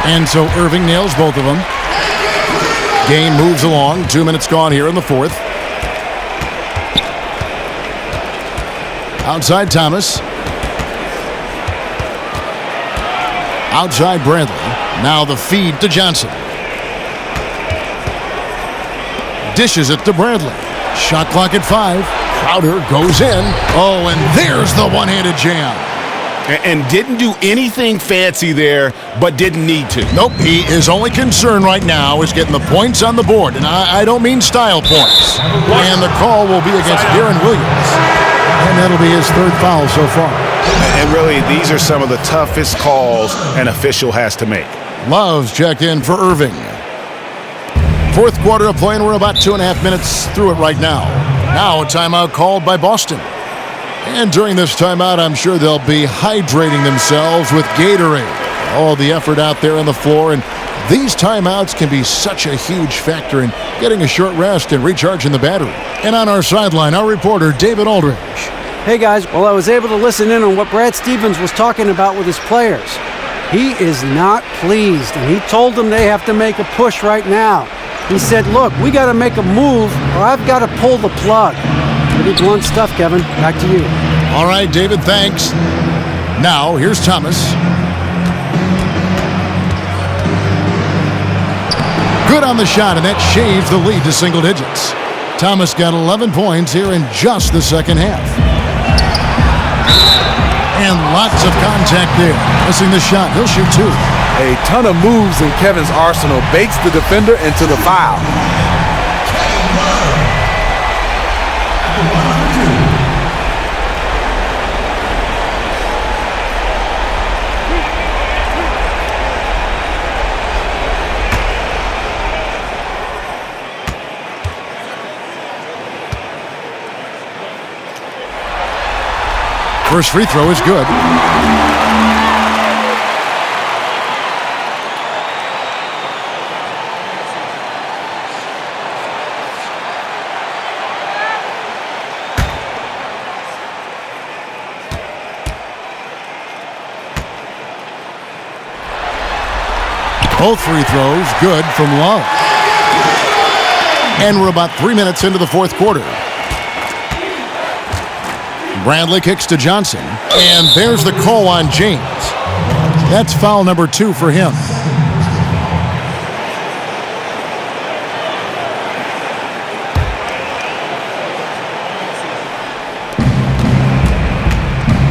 And so Irving nails both of them. Game moves along. 2 minutes gone here in the fourth. Outside Thomas. Outside Bradley. Now the feed to Johnson. Dishes it to Bradley. Shot clock at 5. Crowder goes in. Oh, and there's the one-handed jam. And didn't do anything fancy there, but didn't need to. Nope, his only concern right now is getting the points on the board. And I don't mean style points. And the call will be against Darren Williams. And that'll be his 3rd foul so far. And really, these are some of the toughest calls an official has to make. Love's checked in for Irving. 4th quarter of play, and we're about 2.5 minutes through it right now. Now a timeout called by Boston. And during this timeout, I'm sure they'll be hydrating themselves with Gatorade. All the effort out there on the floor, and these timeouts can be such a huge factor in getting a short rest and recharging the battery. And on our sideline, our reporter, David Aldridge. Hey guys, well, I was able to listen in on what Brad Stevens was talking about with his players. He is not pleased, and he told them they have to make a push right now. He said, look, we got to make a move, or I've got to pull the plug. Pretty blunt stuff, Kevin. Back to you. All right, David, thanks. Now, here's Thomas. Good on the shot, and that shaves the lead to single digits. Thomas got 11 points here in just the second half. And lots of contact there. Missing the shot. He'll shoot 2. A ton of moves in Kevin's arsenal bakes the defender into the foul. First free throw is good. Both free throws good from Love. And we're about 3 minutes into the 4th quarter. Bradley kicks to Johnson. And there's the call on James. That's foul number 2 for him.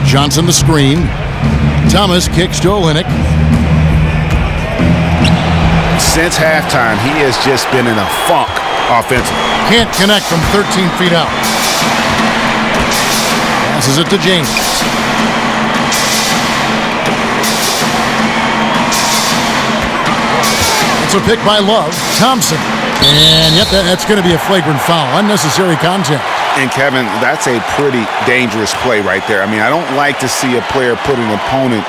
Johnson the screen. Thomas kicks to Olynyk. Since halftime, he has just been in a funk offensively. Can't connect from 13 feet out. Passes it to James. It's a pick by Love. Thompson. And yep, that's going to be a flagrant foul. Unnecessary contact. And Kevin, that's a pretty dangerous play right there. I mean, I don't like to see a player put an opponent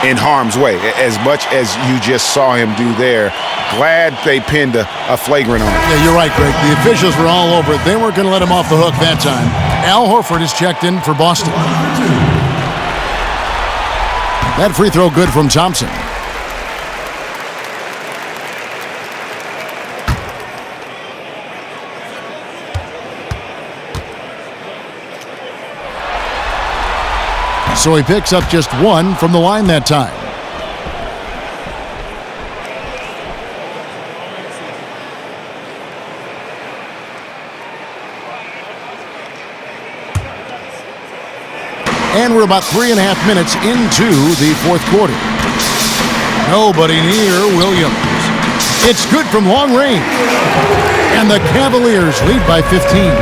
in harm's way, as much as you just saw him do there. Glad they pinned a flagrant on him. Yeah, you're right, Greg. The officials were all over it. They weren't going to let him off the hook that time. Al Horford is checked in for Boston. That free throw good from Thompson. So he picks up just 1 from the line that time. And we're about 3.5 minutes into the fourth quarter. Nobody near Williams. It's good from long range. And the Cavaliers lead by 15.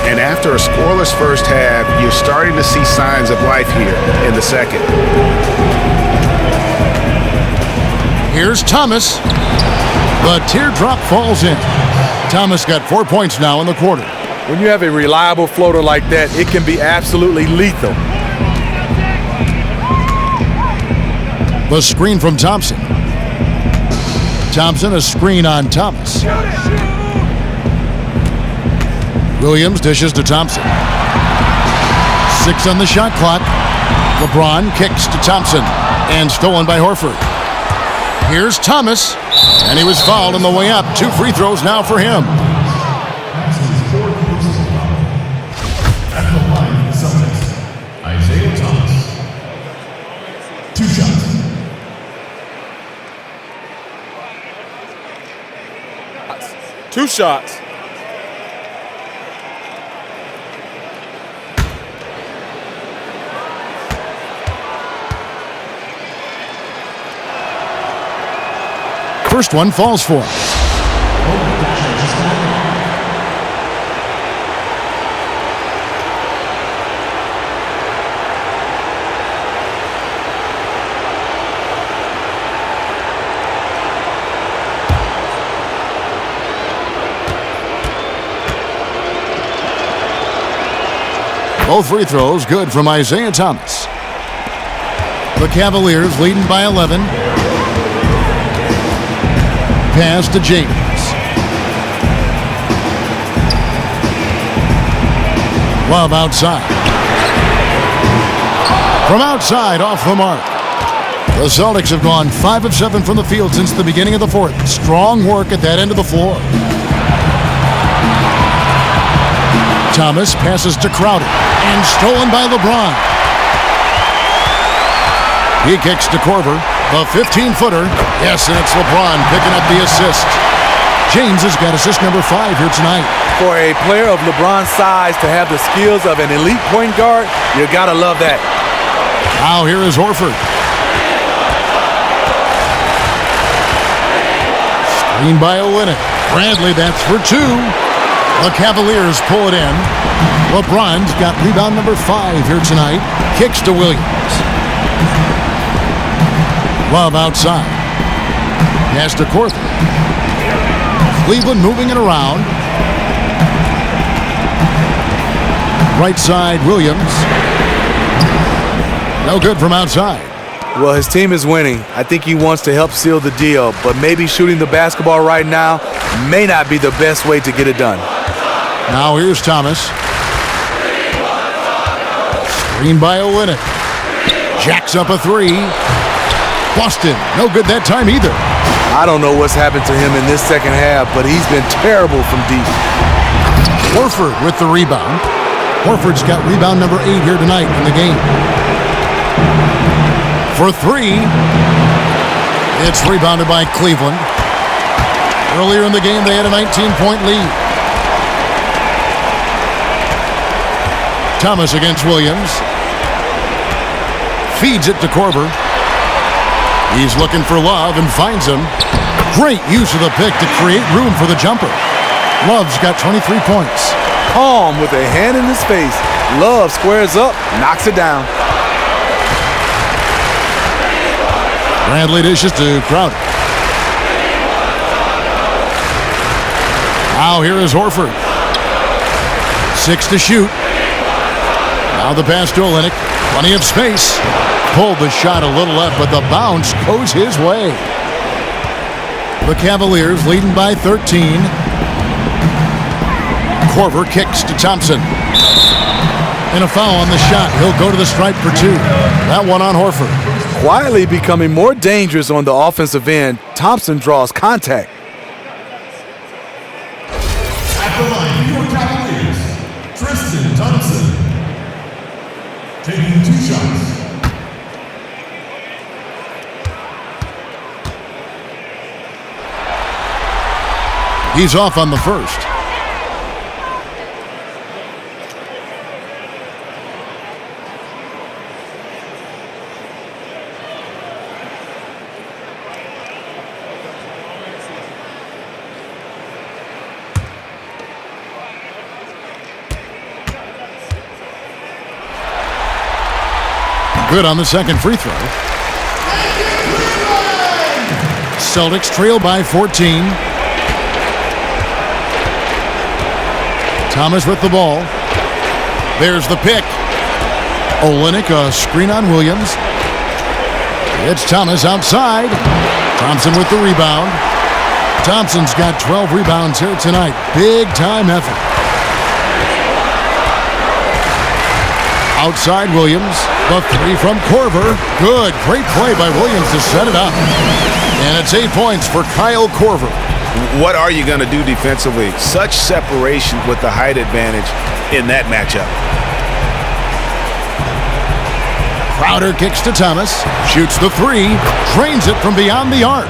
And after a scoreless first half, you're starting to see signs of life here in the second. Here's Thomas. The teardrop falls in. Thomas got 4 points now in the quarter. When you have a reliable floater like that, it can be absolutely lethal. The screen from Thompson. Thompson, a screen on Thomas. Williams dishes to Thompson. 6 on the shot clock. LeBron kicks to Thompson and stolen by Horford. Here's Thomas, and he was fouled on the way up. 2 free throws now for him. At the line for the Celtics, Isaiah Thomas. 2 shots. Two shots. First one falls for him. Both free throws good from Isaiah Thomas. The Cavaliers leading by 11. Pass to James. Love outside. From outside, off the mark. The Celtics have gone 5 of 7 from the field since the beginning of the fourth. Strong work at that end of the floor. Thomas passes to Crowder and stolen by LeBron. He kicks to Korver, the 15-footer. Yes, and it's LeBron picking up the assist. James has got assist number 5 here tonight. For a player of LeBron's size to have the skills of an elite point guard, you gotta love that. Now here is Horford. Screen by Olynyk. Bradley, that's for 2. The Cavaliers pull it in. LeBron's got rebound number 5 here tonight. Kicks to Williams. Love outside. Pass to Korver. Cleveland moving it around. Right side, Williams. No good from outside. Well, his team is winning. I think he wants to help seal the deal, but maybe shooting the basketball right now may not be the best way to get it done. Now here's Thomas. Screen by Olynyk. Jacks up a 3. Boston, no good that time either. I don't know what's happened to him in this second half, but he's been terrible from deep. Horford with the rebound. Horford's got rebound number 8 here tonight in the game. For 3. It's rebounded by Cleveland. Earlier in the game, they had a 19-point lead. Thomas against Williams. Feeds it to Korver. He's looking for Love and finds him. Great use of the pick to create room for the jumper. Love's got 23 points. Calm with a hand in his face. Love squares up, knocks it down. Bradley dishes to Crowder. Now here is Horford. 6 to shoot. Now the pass to Olynyk. Plenty of space. Pulled the shot a little left, but the bounce goes his way. The Cavaliers leading by 13. Korver kicks to Thompson. And a foul on the shot. He'll go to the stripe for 2. That one on Horford. Quietly becoming more dangerous on the offensive end, Thompson draws contact. At the line for your Cavaliers, Tristan Thompson. Taking 2 shots. He's off on the first. Good on the second free throw. Celtics trail by 14. Thomas with the ball. There's the pick. Olynyk, a screen on Williams. It's Thomas outside. Thompson with the rebound. Thompson's got 12 rebounds here tonight. Big time effort. Outside Williams. The three from Korver. Good. Great play by Williams to set it up. And it's 8 points for Kyle Korver. What are you going to do defensively? Such separation with the height advantage in that matchup. Crowder kicks to Thomas. Shoots the three. Drains it from beyond the arc.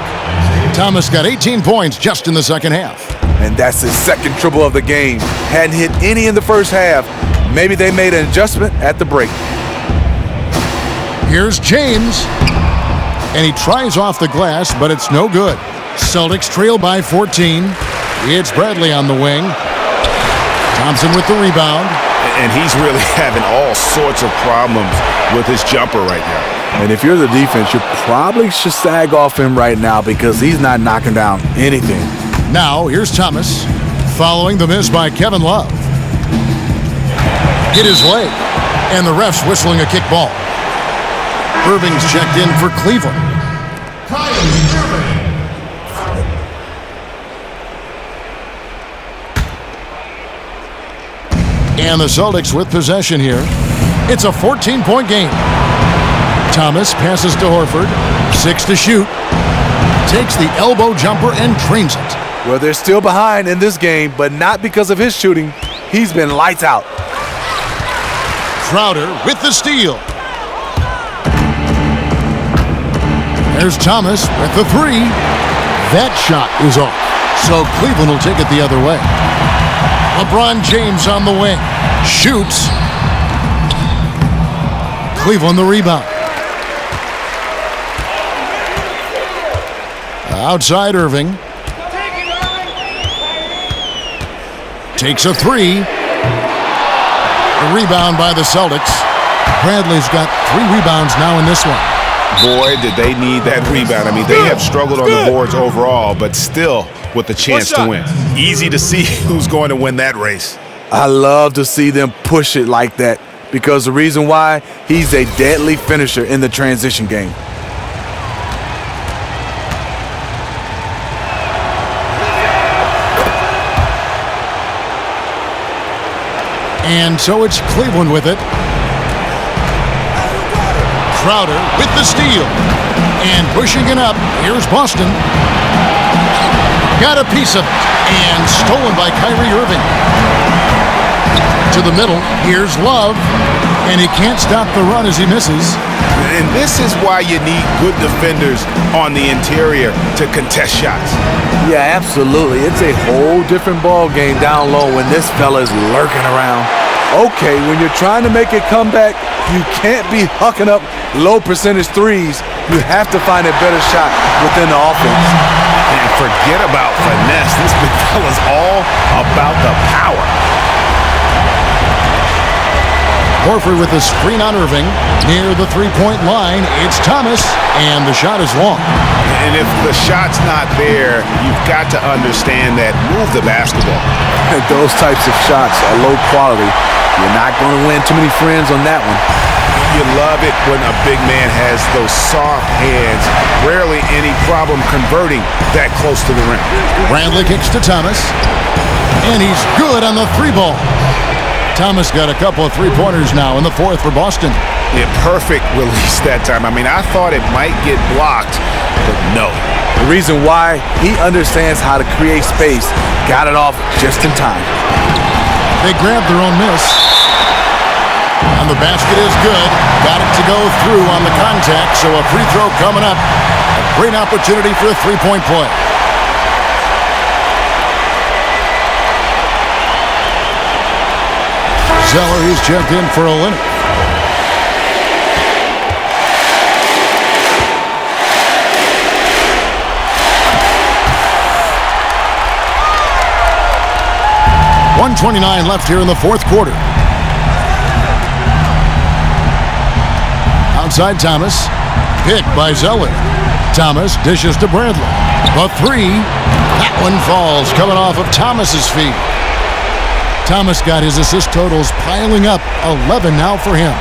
Thomas got 18 points just in the second half. And that's his second triple of the game. Hadn't hit any in the first half. Maybe they made an adjustment at the break. Here's James. And he tries off the glass, but it's no good. Celtics trail by 14. It's Bradley on the wing. Thompson with the rebound. And he's really having all sorts of problems with his jumper right now. And if you're the defense, you probably should sag off him right now because he's not knocking down anything. Now, here's Thomas, following the miss by Kevin Love. Hit his leg, and the ref's whistling a kick ball. Irving's checked in for Cleveland. And the Celtics with possession here. It's a 14-point game. Thomas passes to Horford. 6 to shoot. Takes the elbow jumper and drains it. Well, they're still behind in this game, but not because of his shooting. He's been lights out. Crowder with the steal. There's Thomas with the three. That shot is off. So Cleveland will take it the other way. LeBron James on the wing. Shoots. Cleveland the rebound. Outside Irving. Takes a three. A rebound by the Celtics. Bradley's got 3 rebounds now in this one. Boy, did they need that rebound. I mean, they have struggled on the boards overall, but still with a chance to win. Easy to see who's going to win that race. I love to see them push it like that because the reason why, he's a deadly finisher in the transition game. And so it's Cleveland with it. Crowder with the steal. And pushing it up, here's Boston. Got a piece of it. And stolen by Kyrie Irving. To the middle, here's Love. And he can't stop the run as he misses. And this is why you need good defenders on the interior to contest shots. Yeah, absolutely. It's a whole different ball game down low when this fella's lurking around. Okay, when you're trying to make a comeback, you can't be hucking up low percentage threes. You have to find a better shot within the offense. And forget about finesse. This big fella's all about the power. Horford with a screen on Irving. Near the three-point line, it's Thomas, and the shot is long. And if the shot's not there, you've got to understand that. Move the basketball. Those types of shots are low quality. You're not going to win too many friends on that one. You love it when a big man has those soft hands. Rarely any problem converting that close to the rim. Bradley kicks to Thomas, and he's good on the three ball. Thomas got a couple of three-pointers now in the fourth for Boston. Yeah, perfect release that time. I mean, I thought it might get blocked, but no. The reason why, he understands how to create space. Got it off just in time. They grabbed their own miss. And the basket is good. Got it to go through on the contact, so a free throw coming up. A great opportunity for a three-point play. Zeller is checked in for Olynyk. .129 left here in the fourth quarter. outside Thomas. Picked by Zeller. Thomas dishes to Bradley. The three. That one falls, coming off of Thomas's feet. Thomas got his assist totals piling up. 11 now for him.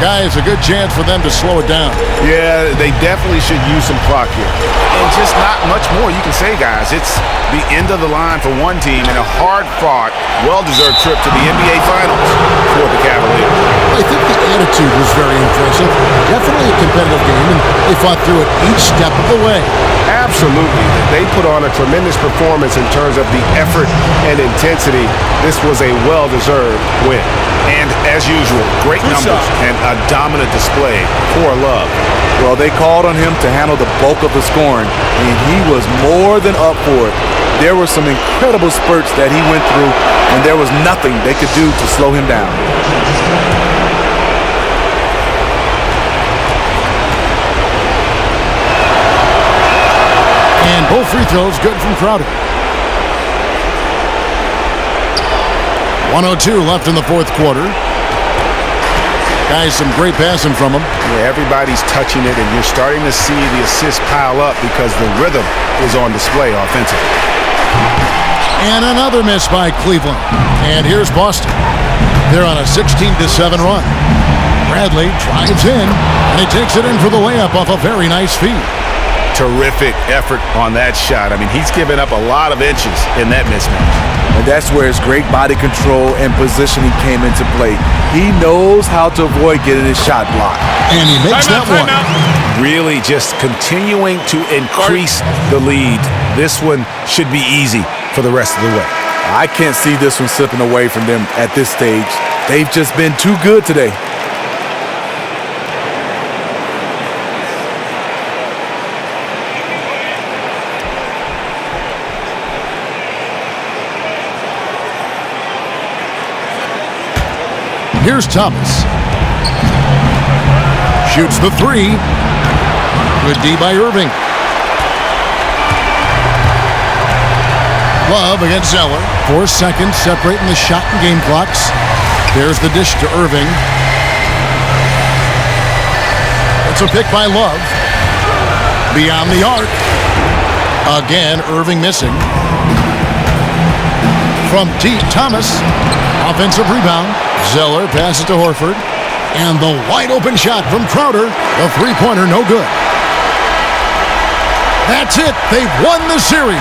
Guys, a good chance for them to slow it down. Yeah, they definitely should use some clock here. And just not much more you can say, guys. It's the end of the line for one team and a hard-fought, well-deserved trip to the NBA Finals for the Cavaliers. I think the attitude was very impressive. Definitely a competitive game, and they fought through it each step of the way. Absolutely. They put on a tremendous performance in terms of the effort and intensity. This was a well-deserved win. And as usual, great numbers and a dominant display for Love. Well, they called on him to handle the bulk of the scoring, and he was more than up for it. There were some incredible spurts that he went through, and there was nothing they could do to slow him down. And both free throws good from Crowder. 1:02 left in the fourth quarter. Guys, some great passing from him. Yeah, everybody's touching it, and you're starting to see the assists pile up because the rhythm is on display offensively. And another miss by Cleveland. And here's Boston. They're on a 16-7 run. Bradley drives in, and he takes it in for the layup off a very nice feed. Terrific effort on that shot. I mean, he's given up a lot of inches in that mismatch. And that's where his great body control and positioning came into play. He knows how to avoid getting his shot blocked. And he makes that one. Really just continuing to increase the lead. This one should be easy for the rest of the way. I can't see this one slipping away from them at this stage. They've just been too good today. Here's Thomas. Shoots the three. Good D by Irving. Love against Zeller. 4 seconds separating the shot and game clocks. There's the dish to Irving. It's a pick by Love. Beyond the arc. Again, Irving missing. From deep, Thomas. Offensive rebound. Zeller passes to Horford. And the wide open shot from Crowder. The three-pointer no good. That's it. They've won the series.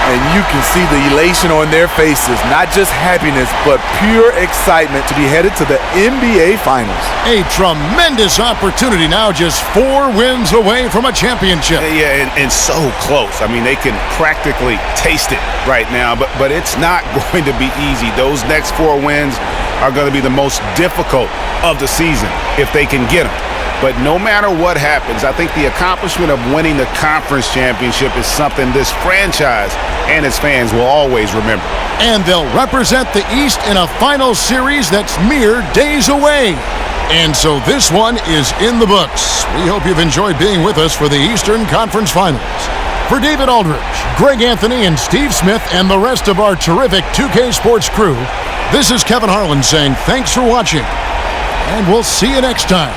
And you can see the elation on their faces. Not just happiness, but pure excitement to be headed to the NBA Finals. A tremendous opportunity now, just 4 wins away from a championship. Yeah, and so close. I mean, they can practically taste it right now, but it's not going to be easy. Those next 4 wins are going to be the most difficult of the season if they can get them. But no matter what happens, I think the accomplishment of winning the conference championship is something this franchise and its fans will always remember. And they'll represent the East in a final series that's mere days away. And so this one is in the books. We hope you've enjoyed being with us for the Eastern Conference Finals. For David Aldridge, Greg Anthony, and Steve Smith, and the rest of our terrific 2K Sports crew, this is Kevin Harlan saying thanks for watching, and we'll see you next time.